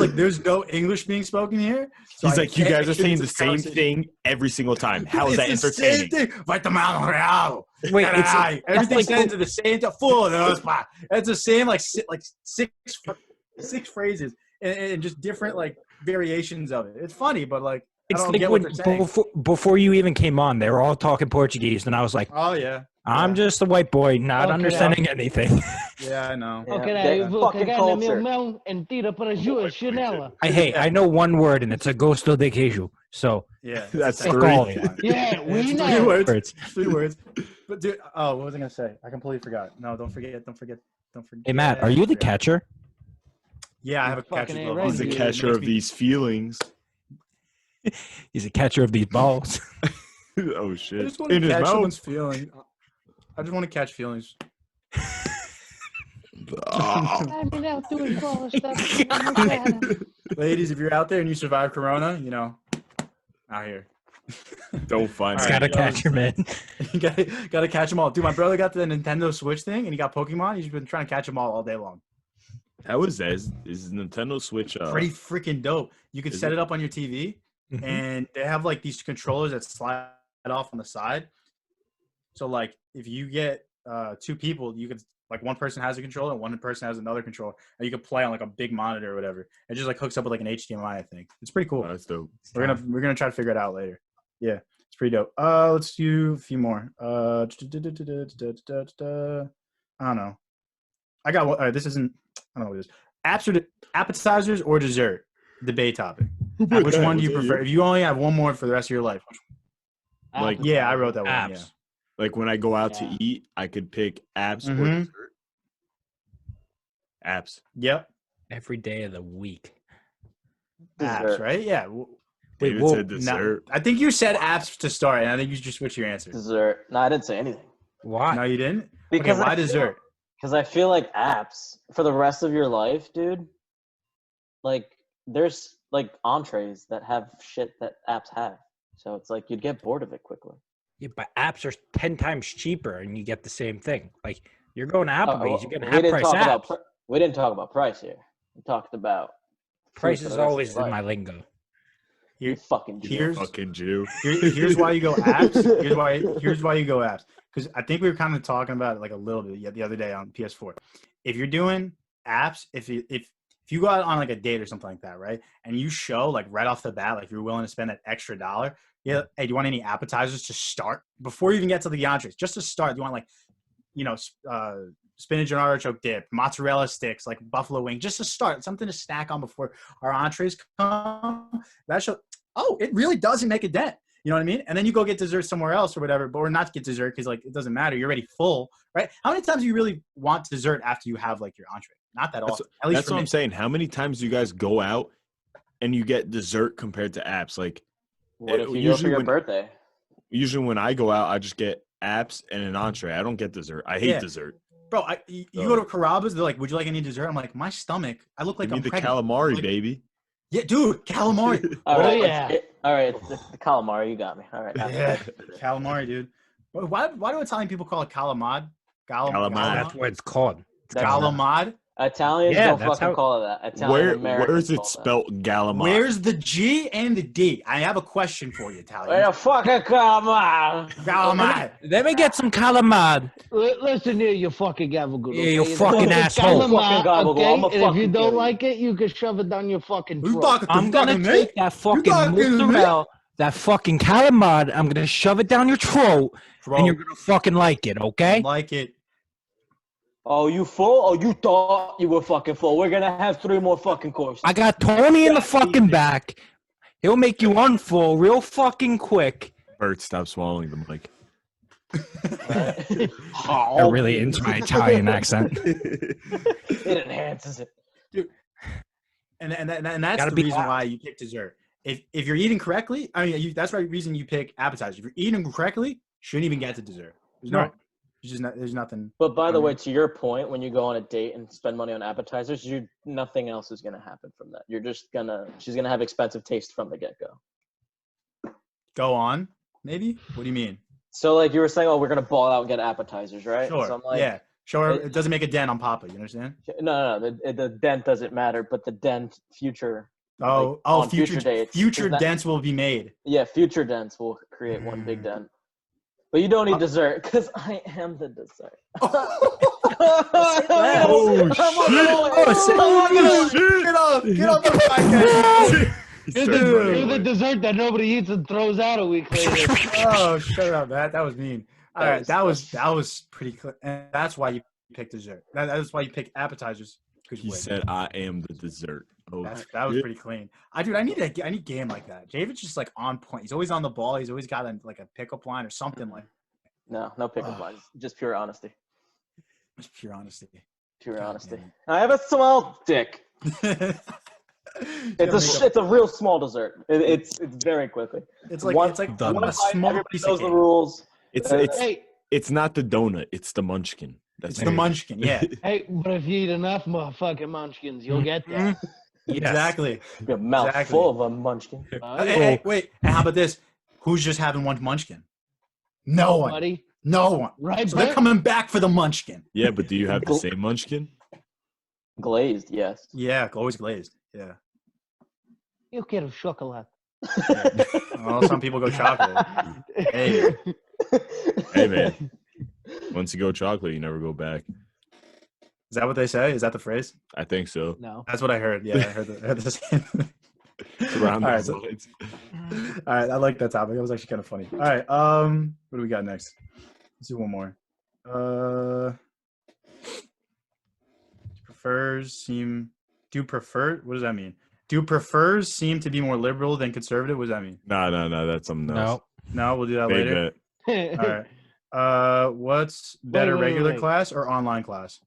like, there's no English being spoken here. So he's like, you guys are saying the same thing every single time. How is that entertaining? Wait, everything sounds the same. It's the same like six phrases and just different like variations of it. It's funny, but like I don't get what they're saying. Before you even came on, they were all talking Portuguese, and I was like, oh yeah. I'm just a white boy, not understanding anything. Yeah, I know. Okay, fucking culture. Hey, I know one word, and it's a gosto de queijo. So Yeah, That's fuck three. all of you. Yeah, we it's know. 3 words. Words. 3 words. But dude, what was I gonna say? I completely forgot. No, don't forget. Hey, Matt, are you the catcher? Yeah, I have a Fucking catcher A glove right, on. He's the dude. catcher of these feelings. He's a catcher of these balls. Oh I shit! just want to In his catch mouth. someone's feeling. I just want to catch feelings. Oh. I've been out doing crawler stuff. Ladies, if you're out there and you survive Corona, out here. Don't find He's All got right, a catcher, man. You gotta catch them all. Dude, my brother got the Nintendo Switch thing, and he got Pokemon. He's been trying to catch them all day long. How is that? Is Nintendo Switch? Pretty freaking dope. You could Is set it? it up on your TV, Mhm. and they have like these controllers that slide off on the side. So like, if you get 2 people, you could like one person has a controller, and one person has another controller, and you could play on like a big monitor or whatever. It just like hooks up with like an HDMI. I think it's pretty cool. Oh, that's dope. We're gonna try to figure it out later. Yeah, it's pretty dope. Let's do a few more. I don't know. I got one. This isn't. I don't know what it is. Apps or appetizers or dessert? Debate topic. Which one do you prefer? If you only have one more for the rest of your life. Like, Yeah, I wrote that one. Apps. Yeah. Like when I go out Yeah. to eat, I could pick apps or Mhm. dessert. Apps. Yep. Every day of the week. Apps, Dessert. right? Yeah. David whoa, said dessert. I think you said apps to start, and I think you just switched your answer. Dessert. No, I didn't say anything. Why? No, you didn't. Because Okay, why I feel- dessert? Because I feel like apps for the rest of your life, dude. Like there's like entrees that have shit that apps have, so it's like you'd get bored of it quickly. Yeah, but apps are 10 times cheaper, and you get the same thing. Like you're going to Applebee's, you're getting half price apps. We didn't talk about price here. We talked about Price food for is the rest of always your in life. my lingo. You fucking Here's Fucking Jew. here's why you go apps. Here's why you go apps. Because I think we were kind of talking about it like a little bit the other day on PS4. If you're doing apps, if you go out on like a date or something like that, right, and you show like right off the bat, like you're willing to spend that extra $1, yeah, hey, do you want any appetizers to start before you even get to the entrees? Just to start, you want like, spinach and artichoke dip, mozzarella sticks, like buffalo wing, just to start, something to snack on before our entrees come. That show. Oh, it really doesn't make a dent. You know what I mean? And then you go get dessert somewhere else or whatever, or not get dessert because like it doesn't matter. You're already full, right? How many times do you really want dessert after you have like your entree? Not that often. At least That's what I'm saying. How many times do you guys go out and you get dessert compared to apps? Like What if you go for usually your when- birthday? usually when I go out, I just get apps and an entree. I don't get dessert. I hate Yeah. dessert. Bro, you go to Carrabba's, they're like, would you like any dessert? I'm like, my stomach, I look like Give me I'm the pregnant. calamari, Like- baby. Yeah, dude, calamari. All right, yeah. all right. It's the calamari. You got me. All right. Yeah, calamari, dude. Why do Italian people call it calamad? Calamad. That's what it's called. Calamad? Italians Yeah, don't that's fucking how- call it that. Italian Americans Where is it call that. spelt Galamad? Where's the G and the D? I have a question for you, Where Italian. the fucking calamari? Calamad. Let me get some calamad. Listen here, you fucking gabagool. Yeah, you okay? fucking It's asshole. calamari, Fucking gabagool. okay? I'ma And if fucking you kill don't you. like it, you can shove it down your fucking Who's throat. talking to I'm gonna me? take that fucking talking to me? mozzarella, that fucking calamad. I'm gonna shove it down your throat, and you're gonna fucking like it, okay? Like it. Oh, you full? Oh, you thought you were fucking full. We're gonna have 3 more fucking courses. I got Tony in the fucking back. He'll make you unfull real fucking quick. Bert, stop swallowing the mic. I'm really into my Italian accent. It enhances it. And that's Gotta the be reason loud. why you pick dessert. If you're eating correctly, I mean, that's the reason you pick appetizers. If you're eating correctly, shouldn't even get to dessert. There's no, Right. there's nothing. But by the way, to your point, when you go on a date and spend money on appetizers, nothing else is gonna happen from that. She's gonna have expensive taste from the get-go. Go on, maybe. What do you mean? So like you were saying, oh, we're gonna ball out and get appetizers, right? Sure. So I'm like, yeah. Sure. It doesn't make a dent on Papa. You understand? No. The dent doesn't matter, but the dent future. On future dates. Future Isn't that- dents will be made. Yeah, future dents will create one big dent. But you don't need dessert because I am the dessert. Get off the podcast. You're the dessert that nobody eats and throws out a week later. Oh, shut up, Matt. That was mean. All right, that was pretty clear. And that's why you picked dessert. That's why you picked appetizers. He said, "I am the dessert." Oh, that was pretty clean. I need game like that. David's just like on point. He's always on the ball. He's always got like a pickup line or something like. No pickup lines. Just pure honesty. Just pure honesty. Pure honesty. I have a small dick. It's a real small dessert. It's very quickly. It's like done. A small piece knows of the rules. It's not the donut. It's the munchkin. It's the munchkin. Yeah. Hey, but if you eat enough motherfucking munchkins, you'll get that. Yes. Exactly. Your mouth full of a munchkin. Hey, wait. And how about this? Who's just having one munchkin? No one. Buddy. No one. Right. So they're coming back for the munchkin. Yeah, but do you have the same munchkin? Glazed, yes. Yeah, always glazed. Yeah. You get a chocolate. Well, some people go chocolate. Hey. Hey, man. Once you go chocolate, you never go back. Is that what they say? Is that the phrase? I think so. No. That's what I heard. Yeah, I heard the same. Around All right, those lines. All right, I like that topic. It was actually kind of funny. All right, what do we got next? Let's do one more. What does that mean? Do prefers seem to be more liberal than conservative? What does that mean? No, that's something else. No, we'll do that later. All right. What's better, regular class or online class?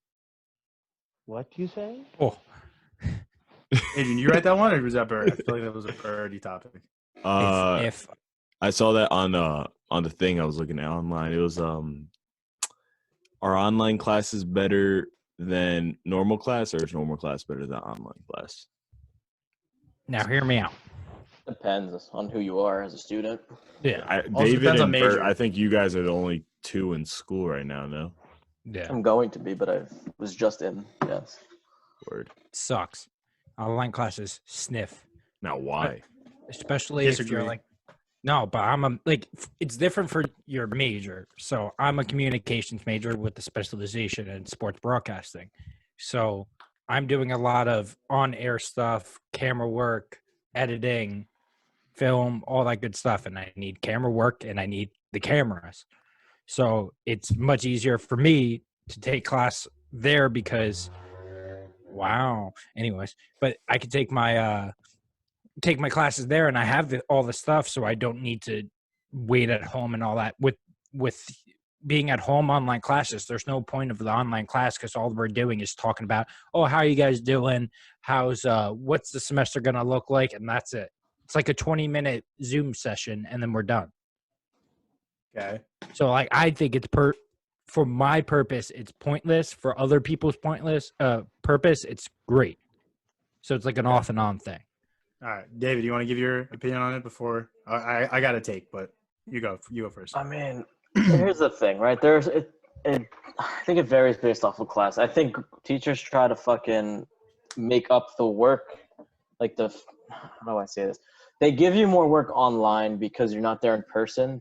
What you say? Oh, Adrian, you write that one, or was that Bird? I feel like that was a Birdy topic. if I saw that on the thing I was looking at online. It was are online classes better than normal class, or is normal class better than online class? now hear me out. Depends on who you are as a student. Yeah, David and Bert, I think you guys are the only two in school right now, no? yeah, I'm going to be, but I was just in. Yes. Word. sucks. Online classes sniff, Now, why? especially if Disagree. you're like, no, but it's different for your major. So I'm a communications major with a specialization in sports broadcasting. So I'm doing a lot of on-air stuff, camera work, editing, film, all that good stuff. And I need camera work and I need the cameras. So it's much easier for me to take class there because, wow. Anyways, but I could take my classes there and I have all the stuff. So I don't need to wait at home and all that. With being at home online classes, there's no point of the online class because all we're doing is talking about, oh, how are you guys doing? What's the semester going to look like? And that's it. It's like a 20-minute Zoom session and then we're done. Okay. So like, I think it's for my purpose, it's pointless. For other people's purpose, it's great. So it's like an off and on thing. All right, David, you want to give your opinion on it before I got a take, but you go first. I mean, here's the thing, right? I think it varies based off of class. I think teachers try to fucking make up the work, like how do I say this? They give you more work online because you're not there in person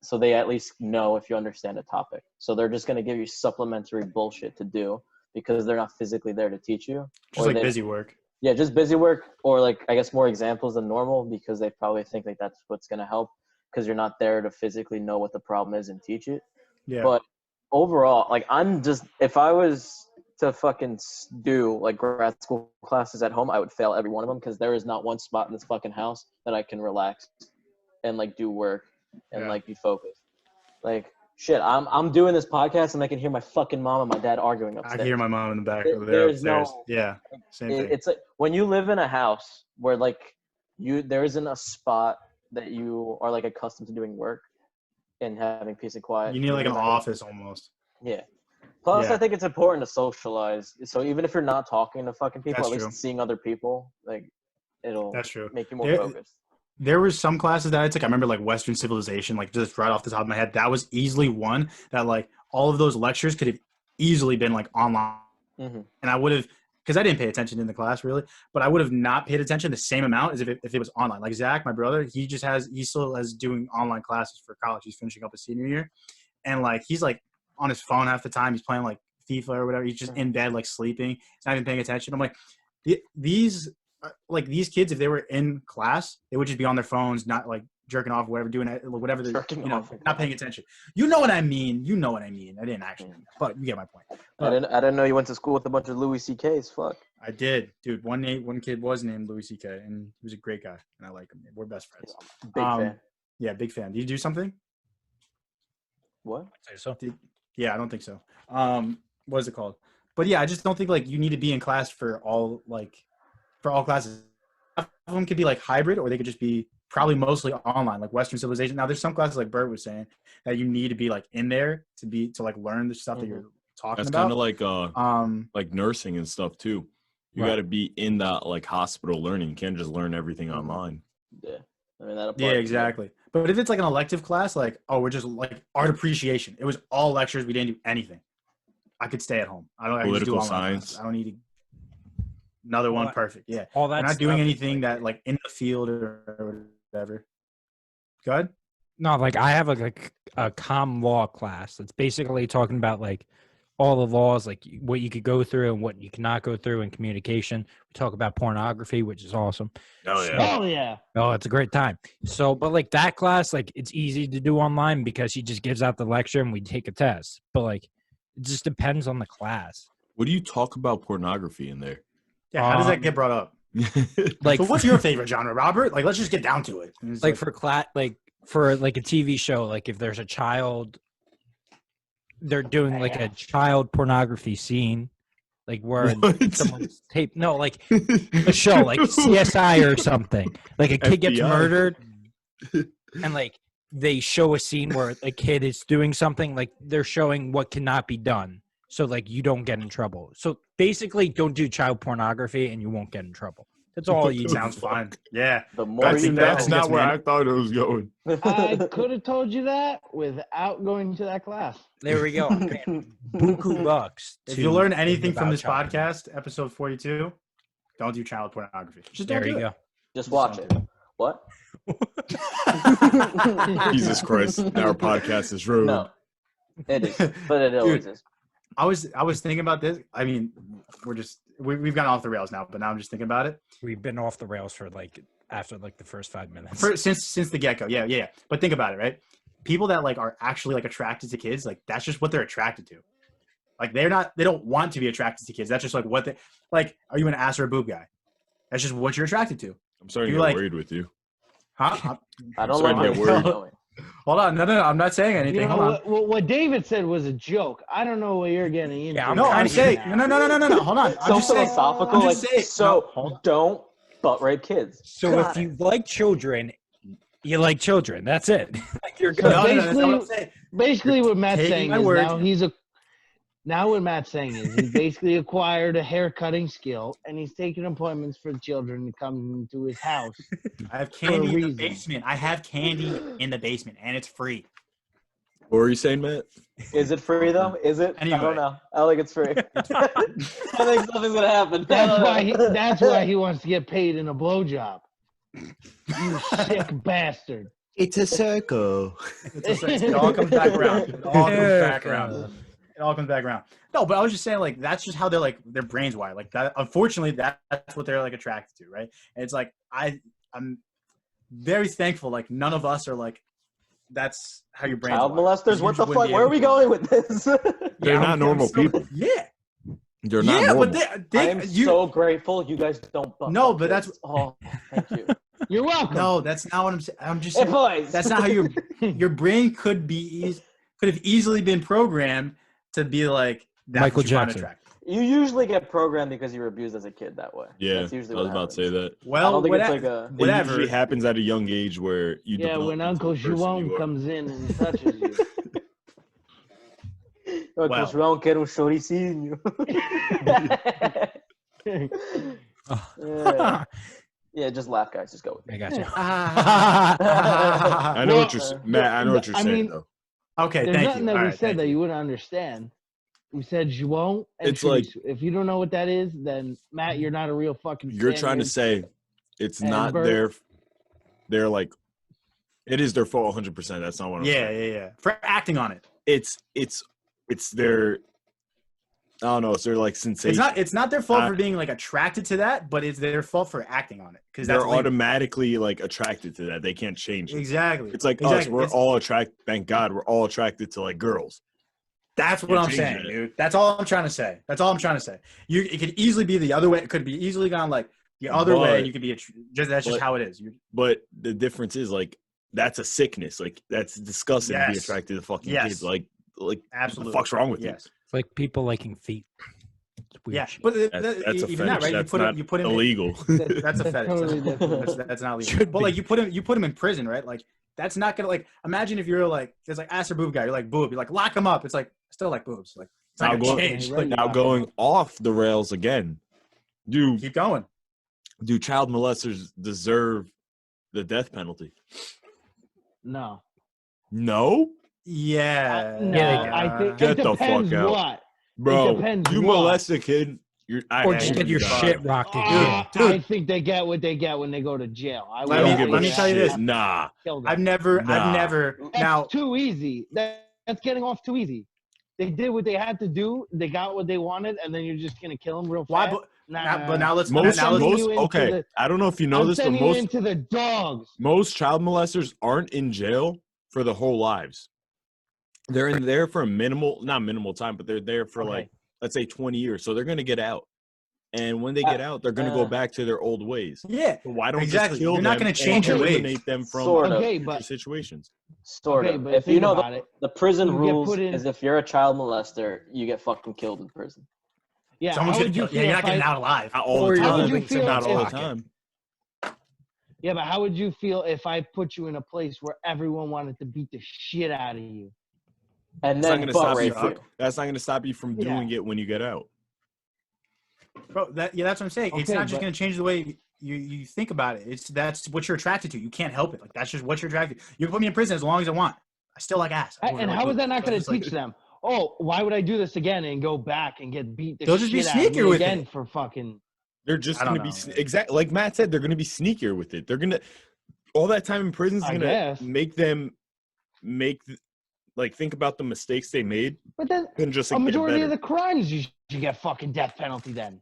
so they at least know if you understand a topic. So they're just going to give you supplementary bullshit to do because they're not physically there to teach you. Just like busy work. Yeah, just busy work, or like I guess more examples than normal because they probably think like that's what's going to help because you're not there to physically know what the problem is and teach it. Yeah. But overall, like if I was to fucking do like grad school classes at home, I would fail every one of them because there is not one spot in this fucking house that I can relax and like do work and like be focused. Like shit, I'm doing this podcast and I can hear my fucking mom and my dad arguing upstairs. I can hear my mom in the back over there upstairs. Same thing. It's like when you live in a house where like there isn't a spot that you are like accustomed to doing work and having peace and quiet. You need like an office almost. Yeah. Plus, I think it's important to socialize. So even if you're not talking to fucking people, That's at least true. seeing other people, like it'll That's true. make you more focused. There were some classes that I took. I remember like Western Civilization, like just right off the top of my head. That was easily one that like all of those lectures could have easily been like online. Mm-hmm. And I would have, because I didn't pay attention in the class really, but I would have not paid attention the same amount as if it was online. Like Zach, my brother, he still has doing online classes for college. He's finishing up his senior year. And like, he's like on his phone half the time. He's playing like FIFA or whatever. He's just in bed, like sleeping. He's not even paying attention. I'm like, these kids, if they were in class, they would just be on their phones, not like jerking off, whatever, doing it, whatever, Jerking off. not paying attention. You know what I mean. I didn't actually, but you get my point. But I didn't know you went to school with a bunch of Louis C.K.'s. Fuck. I did, dude. One kid was named Louis C.K. and he was a great guy, and I like him. We're best friends. Big fan. Yeah, big fan. Did you do something? What? Yeah, I don't think so. What is it called? But yeah, I just don't think like you need to be in class for all classes. Half of them could be like hybrid, or they could just be probably mostly online, like Western civilization. Now, there's some classes like Bert was saying that you need to be like in there to like learn the stuff that you're talking That's about. kind of like nursing and stuff too. You got to be in that like hospital learning. You can't just learn everything online. Yeah, I mean that. Yeah, exactly. But if it's like an elective class, like we're just like art appreciation. It was all lectures. We didn't do anything. I could stay at home. I just Political do science. I don't need another one. Perfect. Yeah. All that. We're not doing anything that like in the field or whatever. Go ahead. No, like I have a comm law class that's basically talking about like all the laws, like what you could go through and what you cannot go through in communication. We talk about pornography, which is awesome. Oh yeah. Oh yeah. Oh, it's a great time. So, but like that class, like it's easy to do online because he just gives out the lecture and we take a test. But like, it just depends on the class. What do you talk about pornography in there? Yeah. How does that get brought up? Like, so what's your favorite genre, Robert? Like, let's just get down to it. Like for a TV show, like if there's a child, they're doing like a child pornography scene, like where someone's tape. No, like a show like CSI or something. Like a kid gets murdered, and like they show a scene where a kid is doing something. Like they're showing what cannot be done, so like you don't get in trouble. So basically, don't do child pornography, and you won't get in trouble. That's all you. Sounds fine. Yeah. The more you know. That's not where I thought it was going. I could have told you that without going to that class. There we go. I'm paying buku bucks. If you learn anything from this podcast, episode 42, don't do child pornography. Just there you go. Just watch it. What? Jesus Christ! Our podcast is ruined. No, it is, but it always is. I was thinking about this. I mean, we've gone off the rails now, but now I'm just thinking about it. We've been off the rails for like after like the first 5 minutes. Since the get go, yeah. But think about it, right? People that like are actually like attracted to kids, like that's just what they're attracted to. Like they don't want to be attracted to kids. That's just like what they like. Are you an ass or a boob guy? That's just what you're attracted to. I'm starting to get worried with you. Huh? I don't like where you're going. Hold on, no, I'm not saying anything. You know, Hold on. what David said was a joke. I don't know what you're getting into. Yeah, I'm saying no. Hold on. So philosophical. I'm just saying. So don't butt rape kids. So if you like children, you like children. That's it. Like you're So good. that's not what I'm saying. basically what Matt's taking saying my is words. now what Matt's saying is he basically acquired a hair cutting skill and he's taking appointments for children to come to his house. I have candy in the reason. basement. I have candy in the basement, and it's free. What were you saying, Matt? Is it free though? Is it? Anyway. I don't know. I don't think it's free. I think something's gonna happen. That's why he wants to get paid in a blowjob. You sick bastard. It's a circle. It all comes back around. It all comes back around. No, but I was just saying, like, that's just how they're like their brains wire. Like that. Unfortunately, that's what they're like attracted to, right? And it's like I'm very thankful. Like none of us are like. That's how your brains. Child molesters. What the fuck? Where are we going with this? They're not normal people. Yeah. They're not normal. But I am so grateful you guys don't. No, but that's. Oh, thank you. You're welcome. No, that's not what I'm saying. I'm just Hey, saying. boys. That's not how your brain could have easily been programmed to be like that's Michael what you find Jackson. attractive. You usually get programmed because you were abused as a kid that way. Yeah, That's usually I was what about to say happens. that. Well, I don't think it's whatever. like a. It Whatever. usually happens at a young age where you. Yeah, develop when into Uncle the person you Juan are. comes in and touches you. Uncle João quer choricinho. Yeah, just laugh, guys. Just go with I it. got you. I know what you're Matt. I know what you're I saying mean, though. Okay, There's thank nothing you. that All we right, said thank that you. you wouldn't understand. We said Juon and It's like- chorizo. If you don't know what that is, then Matt, you're not a real fucking. You're trying to Spaniard. say it's And not Bert- they're like it is their fault 100%. That's not what I'm saying. Yeah. For acting on it. It's their I don't know. Is there like sensation? It's not their fault for being like attracted to that, but it's their fault for acting on it because they're automatically like attracted to that. They can't change it. Exactly. It's like us. We're all attracted. Thank God, we're all attracted to like girls. That's what I'm saying, dude. That's all I'm trying to say. It could easily be the other way. It could be easily gone like the other way. You could be that's just how it is. But the difference is like that's a sickness. Like that's disgusting to be attracted to fucking kids. Like absolutely. What the fuck's wrong with you? It's like people liking feet. Yeah, but that's a fetish. That, right? That's you put him illegal. That's a fetish. Totally that's not legal. But like you put him in prison, right? Like that's not gonna like. Imagine if you're like there's like ass or boob guy. You're like boob. You're like lock him up. It's like I still like boobs. Like it's not gonna change. Now going off the rails again. Keep going. Do child molesters deserve the death penalty? No. No? Yeah. I think Get it depends the fuck out. What. Bro, you molest a kid, or just get your shit rocked again. I think they get what they get when they go to jail. Let me tell you this. Nah. I've never. That's too easy. That's getting off too easy. They did what they had to do. They got what they wanted, and then you're just gonna kill them real fast. Why? But now let's. Okay, I don't know if you know this, but most into the dogs. Most child molesters aren't in jail for the whole lives. They're in there for not minimal time, but they're there for like, let's say 20 years. So they're going to get out. And when they get out, they're going to go back to their old ways. Yeah. So why don't just kill them? You're not going to change your ways. Eliminate them from situations. Sort of. But if you know the prison rules is if you're a child molester, you get fucking killed in prison. Yeah. You're not getting out alive. Not all the time. Not all the time. Yeah, but how would you feel if I put you in a place where everyone wanted to beat the shit out of you? And then that's not going to stop you from doing it when you get out. Bro, that's what I'm saying. It's not just going to change the way you think about it. That's what you're attracted to. You can't help it. Like that's just what you're attracted to. You can put me in prison as long as I want. I still like ass. And how is that not going to teach them? Oh, why would I do this again and go back and get beat? They'll just be sneakier with again it for fucking. They're just going to be exactly like Matt said. They're going to be sneakier with it. They're going to all that time in prison is going to make them think about the mistakes they made. But then just a majority of the crimes you should get fucking death penalty then.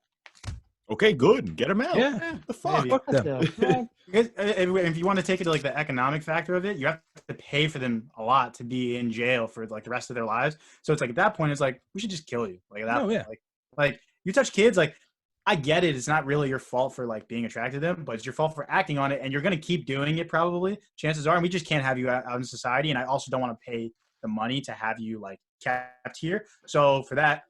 Okay, good. Get them out. Yeah. The fuck? Fuck them. If you want to take it to like the economic factor of it, you have to pay for them a lot to be in jail for like the rest of their lives. So it's like at that point, it's like we should just kill you. Like that. Yeah. Like you touch kids, like I get it. It's not really your fault for like being attracted to them, but it's your fault for acting on it, and you're gonna keep doing it probably. Chances are, and we just can't have you out in society. And I also don't want to pay the money to have you like kept here. So for that,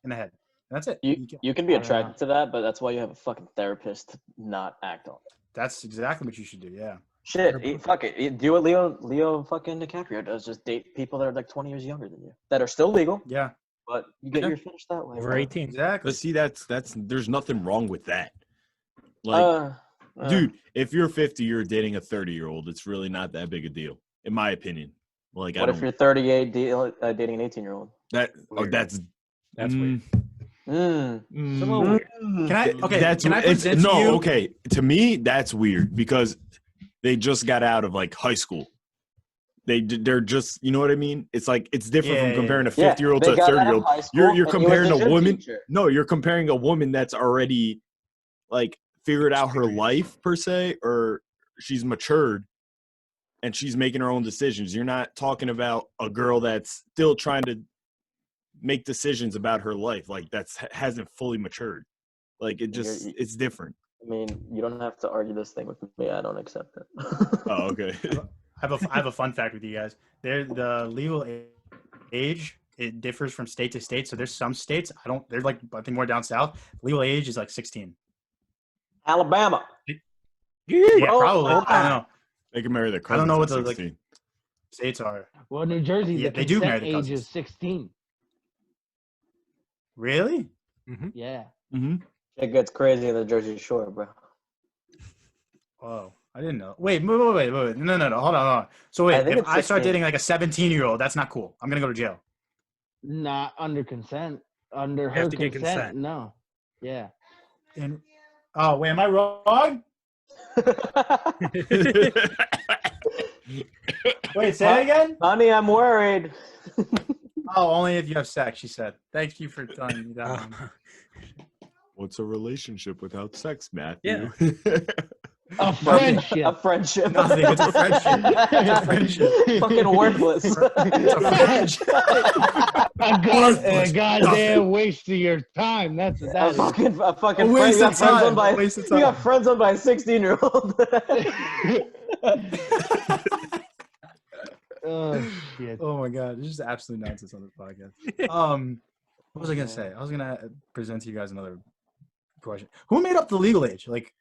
in the head. That's it. You can be attracted to that, but that's why you have a fucking therapist to not act on it. That's exactly what you should do. Yeah. Shit. Fuck it. Do what Leo fucking DiCaprio does. Just date people that are like 20 years younger than you that are still legal. Yeah. But you get your finish that way. Over 18. Exactly. But see, that's there's nothing wrong with that. Like, dude, if you're 50, you're dating a 30-year-old. It's really not that big a deal, in my opinion. Like, what if you're 38 dating an 18-year-old? That's weird. It's a little weird. Can I present no, you? Okay. To me, that's weird because they just got out of like high school. They're just, you know what I mean? It's like it's different from comparing a 50-year-old to a 30-year-old. You're comparing a woman. No, you're comparing a woman that's already like figured out her life per se, or she's matured and she's making her own decisions. You're not talking about a girl that's still trying to make decisions about her life, like hasn't fully matured. Like it's different. I mean, you don't have to argue this thing with me. I don't accept it. Oh, okay. I have a fun fact with you guys. The legal age, it differs from state to state. So there's some states they're like I think more down south. Legal age is like 16. Alabama. Yeah, probably. I don't know. They can marry their cousins. I don't know what the 16. States are. Well, New Jersey, they do marry the age cousins. is 16. Really? Mm-hmm. Yeah. Mm-hmm. It gets crazy in the Jersey Shore, bro. Whoa. I didn't know. Wait. No. Hold on. So wait, if I start dating like a 17-year-old, that's not cool. I'm going to go to jail. Not under consent. Under her consent. No. Yeah. Wait, am I wrong? Wait, say it again? Honey, I'm worried. Oh, only if you have sex, she said. Thank you for telling me that one. What's a relationship without sex, Matthew? Yeah. A friendship. A friendship. Nothing. It's a friendship. It's a friendship. Fucking worthless. It's a friendship. A goddamn waste of your time. That's what that is. A fucking A waste friend. of time. You got friend zoned by a 16-year-old. Oh shit. Oh my god, this is absolute nonsense on this podcast. What was I gonna say? I was gonna present to you guys another question. Who made up the legal age? Like,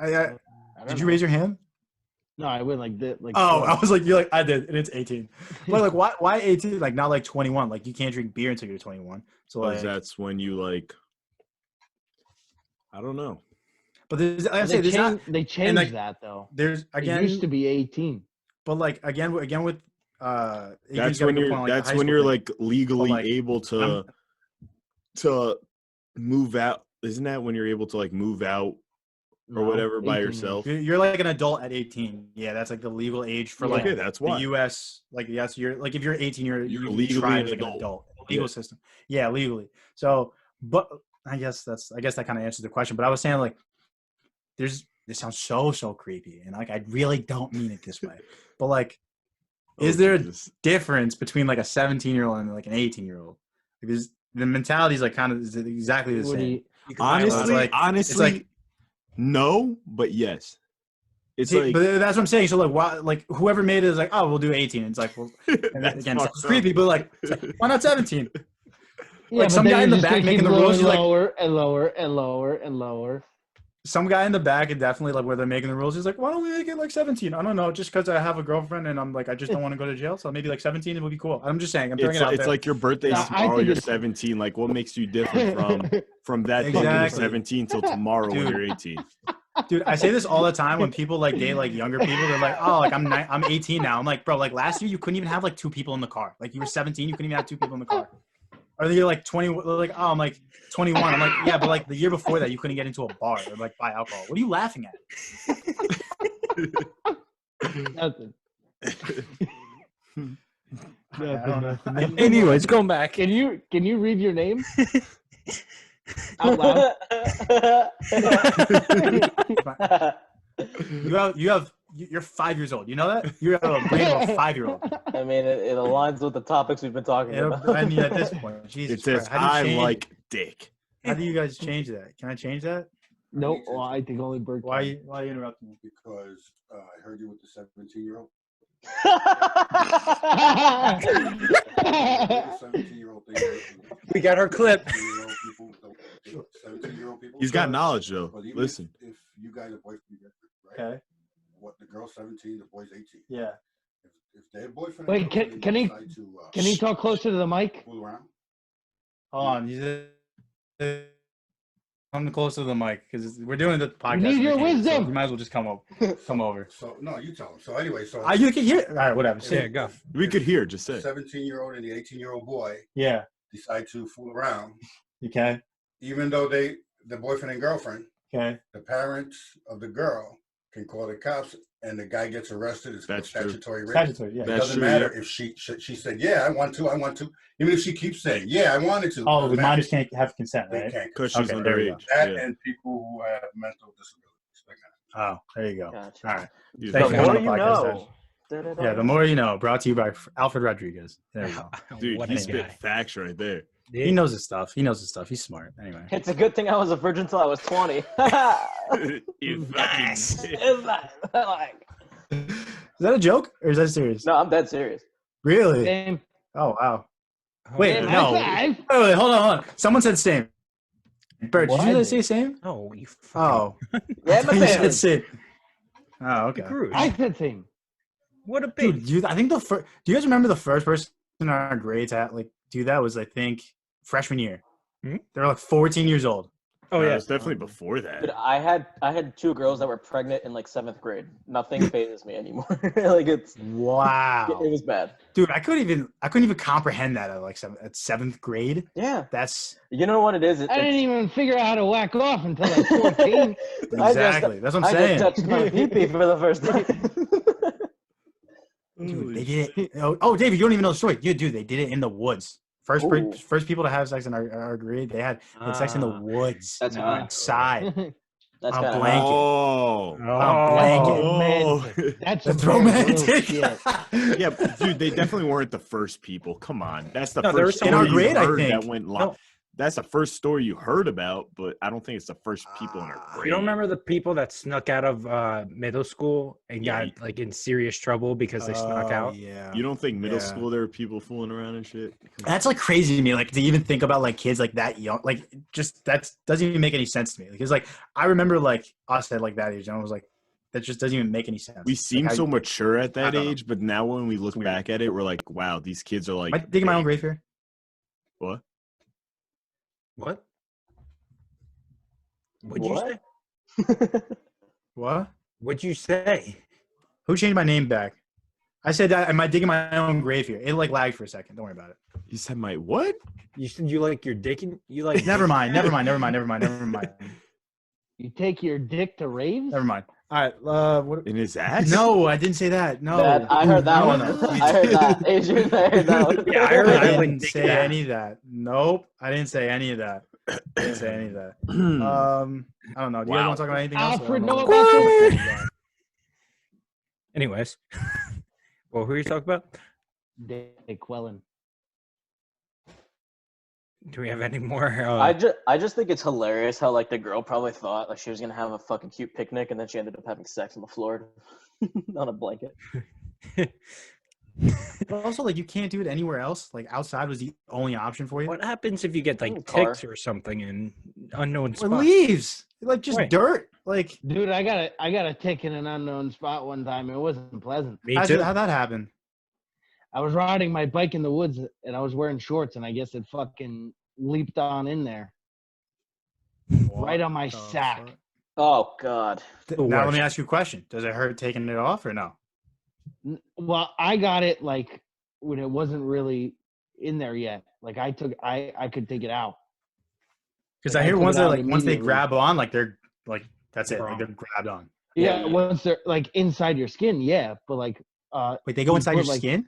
did you raise your hand? No, I went like that. Like, Oh, I was like, you're like, I did, and it's 18. But like, why 18? Like, not like 21. Like, you can't drink beer until you're 21. So like, that's when you like. I don't know. But there's, like I say, there's not. they changed like, that though. There's again. It used to be 18. But like again with That's when you're like legally like, able to move out. Isn't that when you're able to like move out or whatever by yourself? You're like an adult at 18. Yeah, that's like the legal age for like that's why. the U.S. Like yes, you're like if you're 18, you're legally tried as an like an adult. adult. Legal system. Yeah, legally. So, but I guess that kind of answers the question. But I was saying like, this sounds so creepy, and like I really don't mean it this way. But like, is there a difference between like a 17-year-old and like an 18-year-old? Because the mentality is like kind of exactly the same. Honestly, no, but yes. It's like, but that's what I'm saying. So like, why, like whoever made it is like, oh, we'll do 18. It's like, well, and again, it's creepy, but like, why not 17? Yeah, like some guy in the back making the rules, he's like lower and lower and lower and lower. Some guy in the back and definitely like where they're making the rules, he's like, why don't we make it like 17? I don't know, just because I have a girlfriend and I'm like, I just don't want to go to jail, so maybe like 17 it would be cool. I'm just saying, I'm throwing it out there. It's like your birthday's tomorrow, you're 17. Like, what makes you different from that day you're 17 till tomorrow when you're 18? Dude, I say this all the time when people like date like younger people. They're like, oh, like I'm 18 now. I'm like, bro, like last year you couldn't even have like 2 people in the car. Like you were 17, you couldn't even have 2 people in the car. Or you're like 20, like, oh, I'm like 21. I'm like, yeah, but like the year before that, you couldn't get into a bar or like buy alcohol. What are you laughing at? Nothing. Nothing. Anyways, going back. Can you read your name out loud? You're 5 years old. You know that? You have a brain of a 5-year-old. I mean, it aligns with the topics we've been talking about. I mean, at this point, Jesus it says, I like dick. How do you guys change that? Can I change that? Nope. Well, I think only Bird. Why you interrupting me? Because I heard you with the 17-year-old. 17-year-old thing. We got our clip. 17-year-old people. He's got knowledge, though. But even Listen. If you guys are boyfriend, right? Okay. What the girl's 17, the boy's 18. Yeah. If their boyfriend. Wait, can he talk closer to the mic? Fool around. Hold on. Come closer to the mic because we're doing the podcast. We need your wisdom. So you might as well just come over. So no, you tell him. So anyway, you can hear it. All right, whatever. Yeah, go. We could hear. Just say. 17-year-old and the 18-year-old boy. Yeah. Decide to fool around. Okay. Even though the boyfriend and girlfriend. Okay. The parents of the girl can call the cops, and the guy gets arrested. It's statutory rape. Statutory, yeah. It doesn't matter if she said, yeah, I want to. Even if she keeps saying, yeah, I wanted to. Oh, the minors can't have consent, right? They can't. Because she's underage. That and people who have mental disabilities. Like that. Oh, there you go. Gotcha. All right. The Thanks for coming more on you the podcast, know. Ed. Yeah, the more you know. Brought to you by Alfred Rodriguez. There you go. Dude, What he a spit guy. facts right there. He knows his stuff. He's smart. Anyway. It's a good thing I was a virgin till I was 20. Nice. Is that a joke or is that serious? No, I'm dead serious. Really? Same. Oh wow. Wait, Same. no. High five. Wait, hold on. Someone said same. Bert, did What? you guys say same? Oh, you fucking Oh. Yeah, my You said man. same. Oh, okay. Cruz. I said same. What a big. Dude, I think do you guys remember the first person in our grades to like do that was I think freshman year. Hmm? They were like 14 years old. Oh No, yeah. it's definitely before that. Dude, I had 2 girls that were pregnant in like 7th grade. Nothing phases me anymore. Like it Wow. was bad. Dude, I couldn't even comprehend that at like 7th grade. Yeah. That's You know what it is? I didn't even figure out how to whack off until I was 14. exactly. That's what I'm I saying. just touched my pee-pee for the first time. Dude, they did it. Oh, David, you don't even know the story. Dude, they did it in the woods. First people to have sex in our grade, they had sex in the woods. That's hot. Outside. That's On a kind of blanket. Oh. On a blanket. Romantic. That's romantic. Shit. Yeah, but dude, they definitely weren't the first people. Come on. That's the No, there first was story in our you grade, I heard think. that went live. No. That's the first story you heard about, but I don't think it's the first people in our grade. You don't remember the people that snuck out of middle school and Yeah. got like in serious trouble because they snuck out? Yeah. You don't think middle school there were people fooling around and shit? That's like crazy to me. Like to even think about like kids like that young, like just that doesn't even make any sense to me. Because like I remember like us at like that age, and I was like, that just doesn't even make any sense. We seem like, so mature at that don't know. age, but now when we look back at it, we're like, wow, these kids are like. Am I digging my own grave here? What? What? What'd you say? What? What'd you say? Who changed my name back? I said that. Am I digging my own grave here? It like lagged for a second. Don't worry about it. You said my what? You said you like your dick and you like Never mind. You take your dick to raves? Never mind. All right. What? In his ass? No, I didn't say that. No. I heard that No, one. no. I heard that. Adrian, I heard that one. Yeah, I heard I that. didn't say any of that. Nope. I didn't say any of that. I don't know. Do you guys want to talk about anything else? Alfred, I don't no, know. that's Anyways. Well, who are you talking about? Dick Quellen. Do we have any more? I just think it's hilarious how like the girl probably thought like she was gonna have a fucking cute picnic and then she ended up having sex on the floor on a blanket. But also, like, you can't do it anywhere else. Like, outside was the only option for you. What happens if you get like Car. ticks or something in unknown Or spot? leaves. Like, just Right. dirt. Like, Dude, I got a tick in an unknown spot one time. It wasn't pleasant. Me how'd too. that happen? I was riding my bike in the woods and I was wearing shorts and I guess it fucking leaped on in there. Right on my sack. Oh God. Now, let worst. me ask you a question. Does it hurt taking it off or no? Well, I got it like when it wasn't really in there yet. Like I could take it out. Because Like, I hear took once it out once they immediately. grab on, like, they're, like, that's it. Like, Wrong. they're grabbed on. Yeah, Yeah. once they're like inside your skin, yeah. But like Wait, they go You inside put, your like- skin?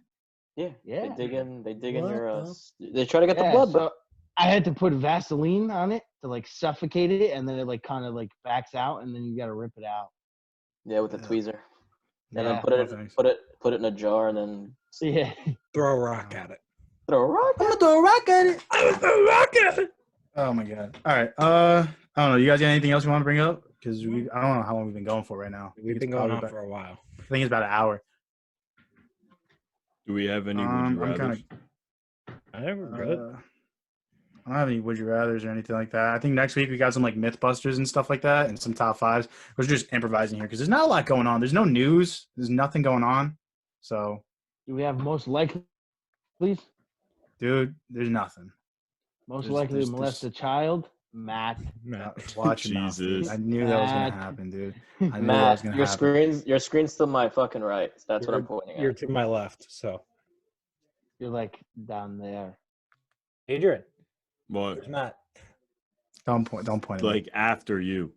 Yeah. Yeah. They dig in What your the- they try to get the yeah, blood, so I had to put Vaseline on it to like suffocate it and then it like kind of like backs out and then you gotta rip it out. yeah, with a tweezer. And Yeah. then put No it thanks. put it in a jar and then Yeah. Throw a rock at it. throw a rock. I'm gonna throw a rock at it. I was a rock at it. Oh my god. All right. I don't know. You guys got anything else you want to bring up? Because I don't know how long we've been going for right now. We've been going on for a while. I think it's about an hour. Do we have any would you I'm rather? kind I never of. good. I don't have any would you rather's or anything like that. I think next week we got some like Mythbusters and stuff like that, and some top fives. We're just improvising here because there's not a lot going on. There's no news. There's nothing going on. So, Do we have most likely, please? dude, there's nothing. Most There's- likely there's- to molest a child? Matt. Watch your mouth, dude. Jesus. I knew that was gonna Matt. happen, dude. I knew that was Matt, gonna your happen. screen's to my fucking right. That's what I'm pointing You're at. to my left, so You're like down there. Adrian, What? where's Matt? Don't point at me. Like after you.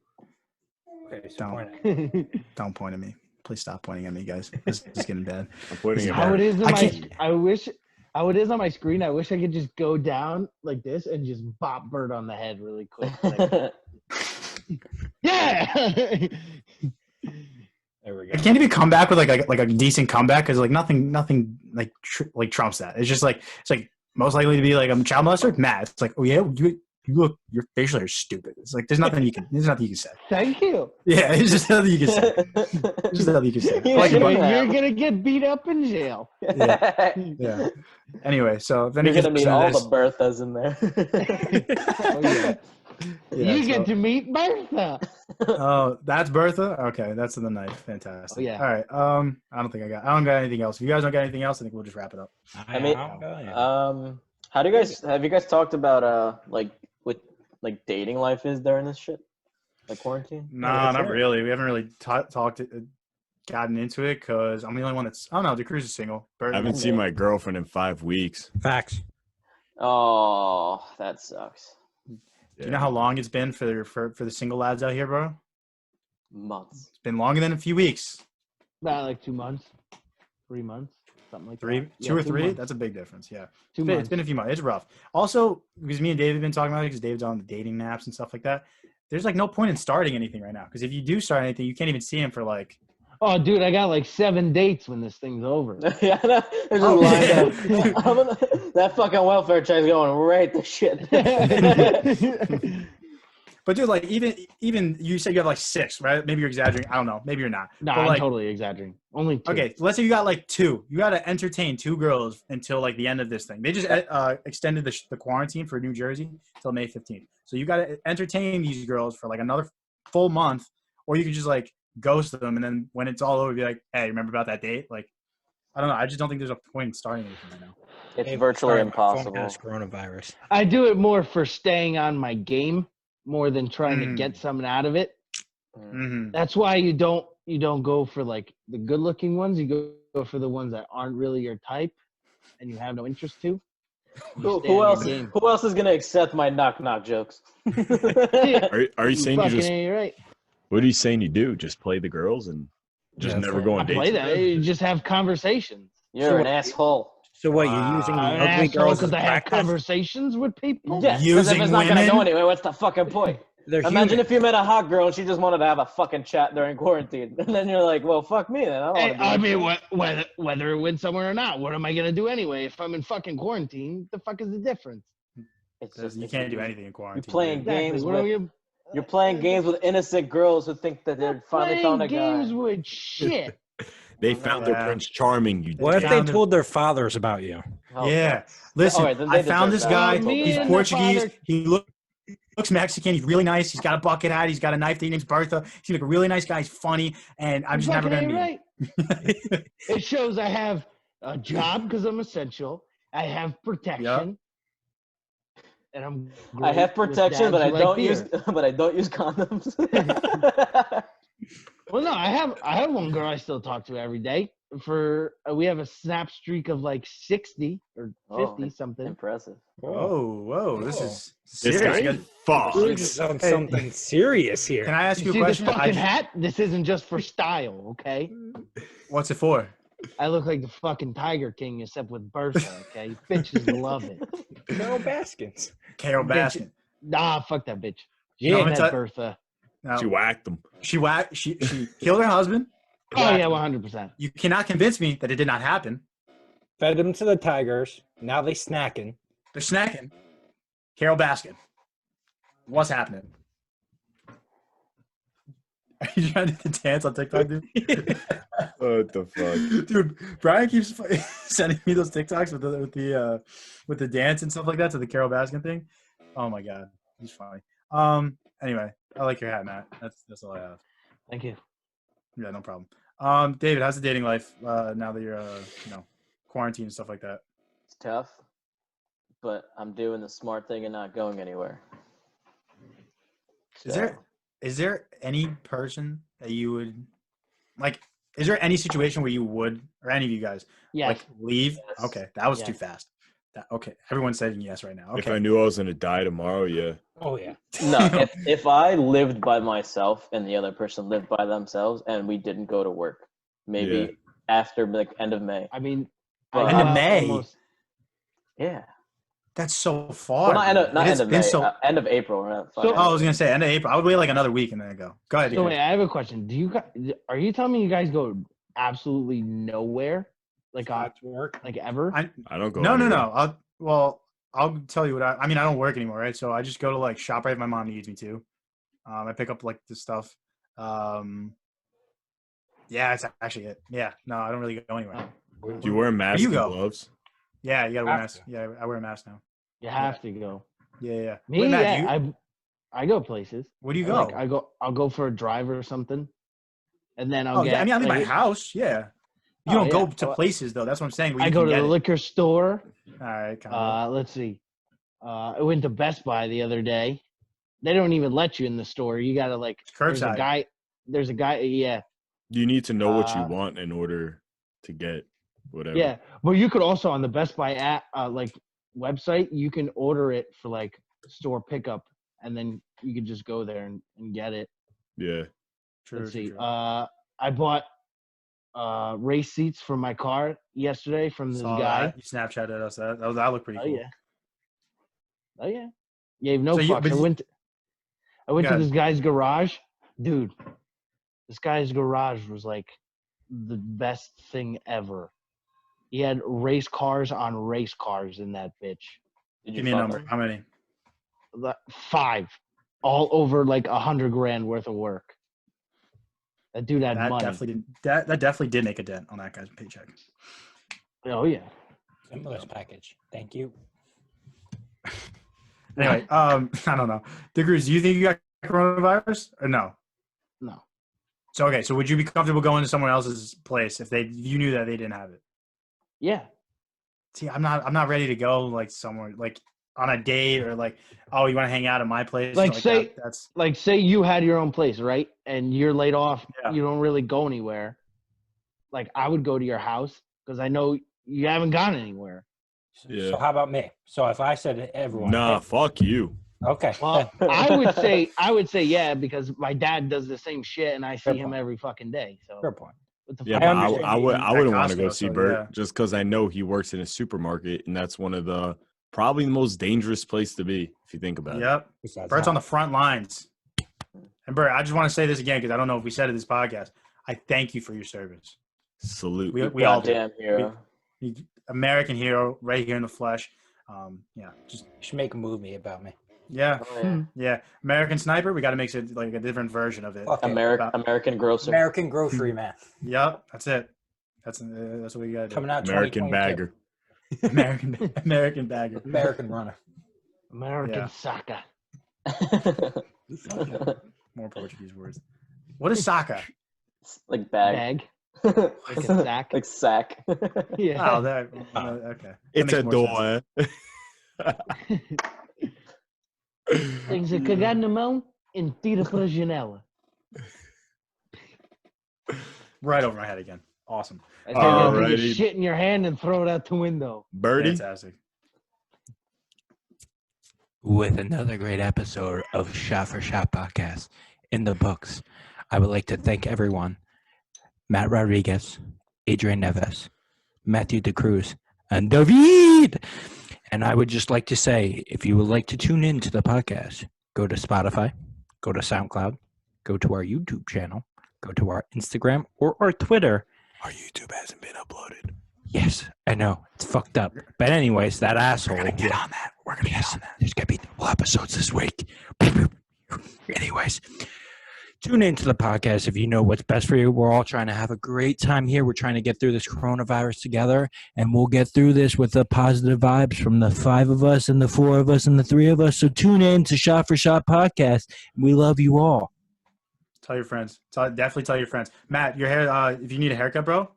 Okay, so Don't. point it. Don't point at me. Please stop pointing at me, guys. This is getting bad. I'm pointing at How Mark. it is in I my can't- I wish how it is on my screen, I wish I could just go down like this and just bop Bird on the head really quick. Like, yeah. There we I go. can't even come back with like a decent comeback because like nothing like trumps that. It's just like most likely to be like a child molester. Matt, it's like, oh yeah, you look, your facial hair is stupid. It's like there's nothing you can say. Thank you. Yeah, it's just nothing you can say. It's just nothing you can say. You Like, should but- have. You're gonna get beat up in jail. yeah. Anyway, so if any You're gonna meet all this, the Berthas in there. Oh, yeah. yeah, You so- get to meet Bertha. Oh, that's Bertha. Okay, that's in the knife. Fantastic. Oh, yeah. All right. I don't got anything else. If you guys don't got anything else, I think we'll just wrap it up. I mean, how do you guys have you guys talked about like what like dating life is during this shit, like quarantine? No, let's not hear it. really. We haven't really gotten into it because I'm the only one that's. I don't know. The Cruz is single. I haven't seen my girlfriend in 5 weeks. Facts. Oh, that sucks. Do you know how long it's been for the single lads out here, bro? Months. It's been longer than a few weeks. About like 2 months, 3 months. something like Three, that. two or 2 three. months. That's a big difference. Yeah, 2 it's months. been a few months. It's rough. Also, because me and David have been talking about it, because David's on the dating apps and stuff like that. There's like no point in starting anything right now, because if you do start anything, you can't even see him for like. Oh, dude, I got like 7 dates when this thing's over. Yeah, no, it's just lined up. That fucking welfare check's going right to shit. But dude, like even you said you have like 6, right? Maybe you're exaggerating. I don't know. Maybe you're not. No, but I'm like, totally exaggerating. Only 2. okay, let's say you got like 2. You got to entertain 2 girls until like the end of this thing. They just extended the quarantine for New Jersey until May 15th. So you got to entertain these girls for like another full month, or you could just like ghost them, and then when it's all over, be like, hey, remember about that date? Like, I don't know. I just don't think there's a point in starting anything right now. It's virtually impossible. Coronavirus. I do it more for staying on my game more than trying to get something out of it. Mm-hmm. That's why you don't go for like the good looking ones. You go for the ones that aren't really your type and you have no interest to. Who else is gonna accept my knock jokes? Are you saying you just? Right. What are you saying you do? Just play the girls and just never go on dates? Play that. You just have conversations. You're an asshole. So what? You're using the ugly girls because as I have practice? conversations with people. Yeah, because if it's not gonna go anywhere, what's the fucking point? Imagine if you met a hot girl and she just wanted to have a fucking chat during quarantine, and then you're like, "Well, fuck me, then." I mean, whether it went somewhere or not, what am I gonna do anyway? If I'm in fucking quarantine, the fuck is the difference? You can't do anything in quarantine. You're playing games with. You're playing games with innocent girls who think that they're finally found a guy. Games with shit. They found their Prince Charming. You. What if they told their fathers about you? Oh, yeah. Listen, right, I found this guy. Me He's and Portuguese. He looks Mexican. He's really nice. He's got a bucket hat. He's got a knife. His name's Bertha. He's like a really nice guy. He's funny, and I'm just never gonna meet him. Right. It shows I have a job because I'm essential. I have protection. Yep. And I'm. I have protection, but I don't use condoms. Well, no, I have one girl I still talk to every day. We have a snap streak of like 60 or 50 something. Impressive. Whoa! This is This serious. guy This is something serious here. Can I ask you a See question? this fucking hat? This isn't just for style, okay? What's it for? I look like the fucking Tiger King except with Bertha, okay? Bitches love it. Carol Baskins. Carol Baskin. Nah, fuck that bitch. Yeah, That Bertha. No. She whacked them. She killed her husband. Oh yeah, 100%. You cannot convince me that it did not happen. Fed them to the tigers. Now they snacking. They're snacking. Carol Baskin. What's happening? Are you trying to do the dance on TikTok, dude? What the fuck, dude? Brian keeps sending me those TikToks with the dance and stuff like that to the Carol Baskin thing. Oh my god, he's funny. Anyway, I like your hat, Matt. That's all I have. Thank you. Yeah, no problem. David, how's the dating life now that you're quarantine and stuff like that? It's tough, but I'm doing the smart thing and not going anywhere. So. Is there any person that you would like? Is there any situation where you would, or any of you guys, like leave? Yes. Okay, that was too fast. Okay, everyone's saying yes right now. Okay. If I knew I was gonna die tomorrow, yeah. Oh yeah. No, if I lived by myself and the other person lived by themselves and we didn't go to work, maybe after like end of May. I mean, end of May. Yeah. That's so far. Well, not end of May. End of April. I was gonna say end of April. I would wait like another week and then go. Go ahead. So wait, I have a question. Are you telling me you guys go absolutely nowhere, like to work, like ever? I don't go. No. I'll tell you what I mean. I don't work anymore, right? So I just go to like ShopRite if my mom needs me to. I pick up like this stuff. Yeah, it's actually it. Yeah, no, I don't really go anywhere. Do you wear a mask and gloves? Yeah, you gotta wear a mask. Yeah, I wear a mask now. You have to go. Yeah. Me, Wait, Matt, I go places. Where do you go? Like, I'll go for a drive or something, and then I'll get. Yeah, I mean, I'm in my house. Yeah. You don't go to places though. That's what I'm saying. I go to the liquor store. All right. Let's see. I went to Best Buy the other day. They don't even let you in the store. You gotta like. Curbside. There's a guy. Yeah. You need to know what you want in order to get whatever. Yeah, but you could also on the Best Buy app, like website, you can order it for like store pickup, and then you can just go there and get it. Yeah. Let's see. I bought race seats for my car yesterday from this Saw guy. that. You Snapchatted us that. That looked pretty cool. Oh yeah. Gave no So fucks. I went to Good. this guy's garage, dude. This guy's garage was like the best thing ever. He had race cars on race cars in that bitch. Give me a number. How many? 5, all over like $100,000 worth of work. That dude had money. That definitely did make a dent on that guy's paycheck. Oh yeah. Stimulus package. Thank you. Anyway, I don't know. DeCruz, do you think you got coronavirus or no? No. So okay, so would you be comfortable going to someone else's place if you knew that they didn't have it? Yeah. See, I'm not ready to go like somewhere like on a date or like, oh, you want to hang out at my place? Like say that's like say you had your own place, right? And you're laid off, Yeah. you don't really go anywhere. Like I would go to your house because I know you haven't gone anywhere. So how about me? So if I said to everyone, Nah, fuck you. Okay. Well, I would say yeah because my dad does the same shit and I see him every fucking day. So Fair point. Yeah, fuck? but I wouldn't want to go Costco, see so, Bert yeah. just because I know he works in a supermarket, and that's one of the probably the most dangerous place to be if you think about it. Yep. Bert's on the front lines. And Bert, I just want to say this again because I don't know if we said it in this podcast. I thank you for your service. Salute. We all do. Goddamn hero. American hero, right here in the flesh. Just You should make a movie about me. yeah, Oh, yeah. American Sniper. We got to make it like a different version of it. Fuck it. American grocer. American Grocery Man. Yep, that's it. That's what we got to do. Coming out American 2022. bagger. American bagger. American runner. American Yeah. soccer. More Portuguese words. What is soccer? Like bag. Bag. Like a sack. Like sack. Yeah. Oh, that okay. It's a That makes more sense. door. Tem que cagar na mão e tira para a janela. Right over my head again. Awesome. I think you'll Alrighty. take shit in your hand and throw it out the window. Birdie. Fantastic. With another great episode of Shot for Shot Podcast in the books, I would like to thank everyone. Matt Rodriguez, Adrian Neves, Matthew DeCruz, and David. And I would just like to say, if you would like to tune in to the podcast, go to Spotify, go to SoundCloud, go to our YouTube channel, go to our Instagram or our Twitter. Our YouTube hasn't been uploaded. Yes, I know. It's fucked up. But anyways, that asshole. We're going to get on that. We're going to get on that. There's going to be double episodes this week. Anyways, tune into the podcast if you know what's best for you. We're all trying to have a great time here. We're trying to get through this coronavirus together, and we'll get through this with the positive vibes from the 5 of us and the 4 of us and the 3 of us. So tune in to Shot for Shot Podcast. We love you all. Tell your friends. Definitely tell your friends. Matt, your hair. If you need a haircut, bro,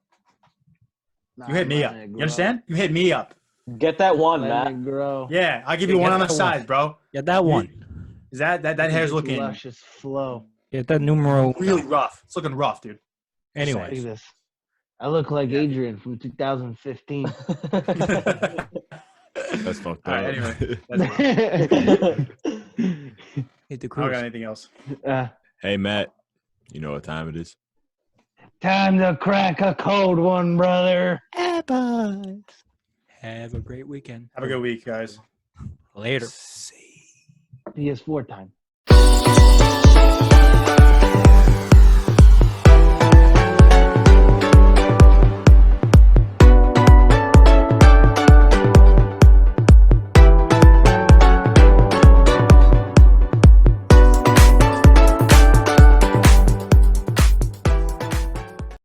Nah, you hit me let up. it You grow. understand? You hit me up. Get that one, Let Matt. it grow. Yeah, I'll give you Yeah, one get on the that one. sides, bro. Get that one. Is that hair's looking Luscious flow. Get that numero. really rough. It's looking rough, dude. Look at Anyways, this. I look like Adrian from 2015. That's fucked up. All right, anyway. That's it. hey, I DeCruz. don't got anything else. Hey, Matt. You know what time it is? Time to crack a cold one, brother. Have a great weekend. Have a good week, guys. Later. PS4 time.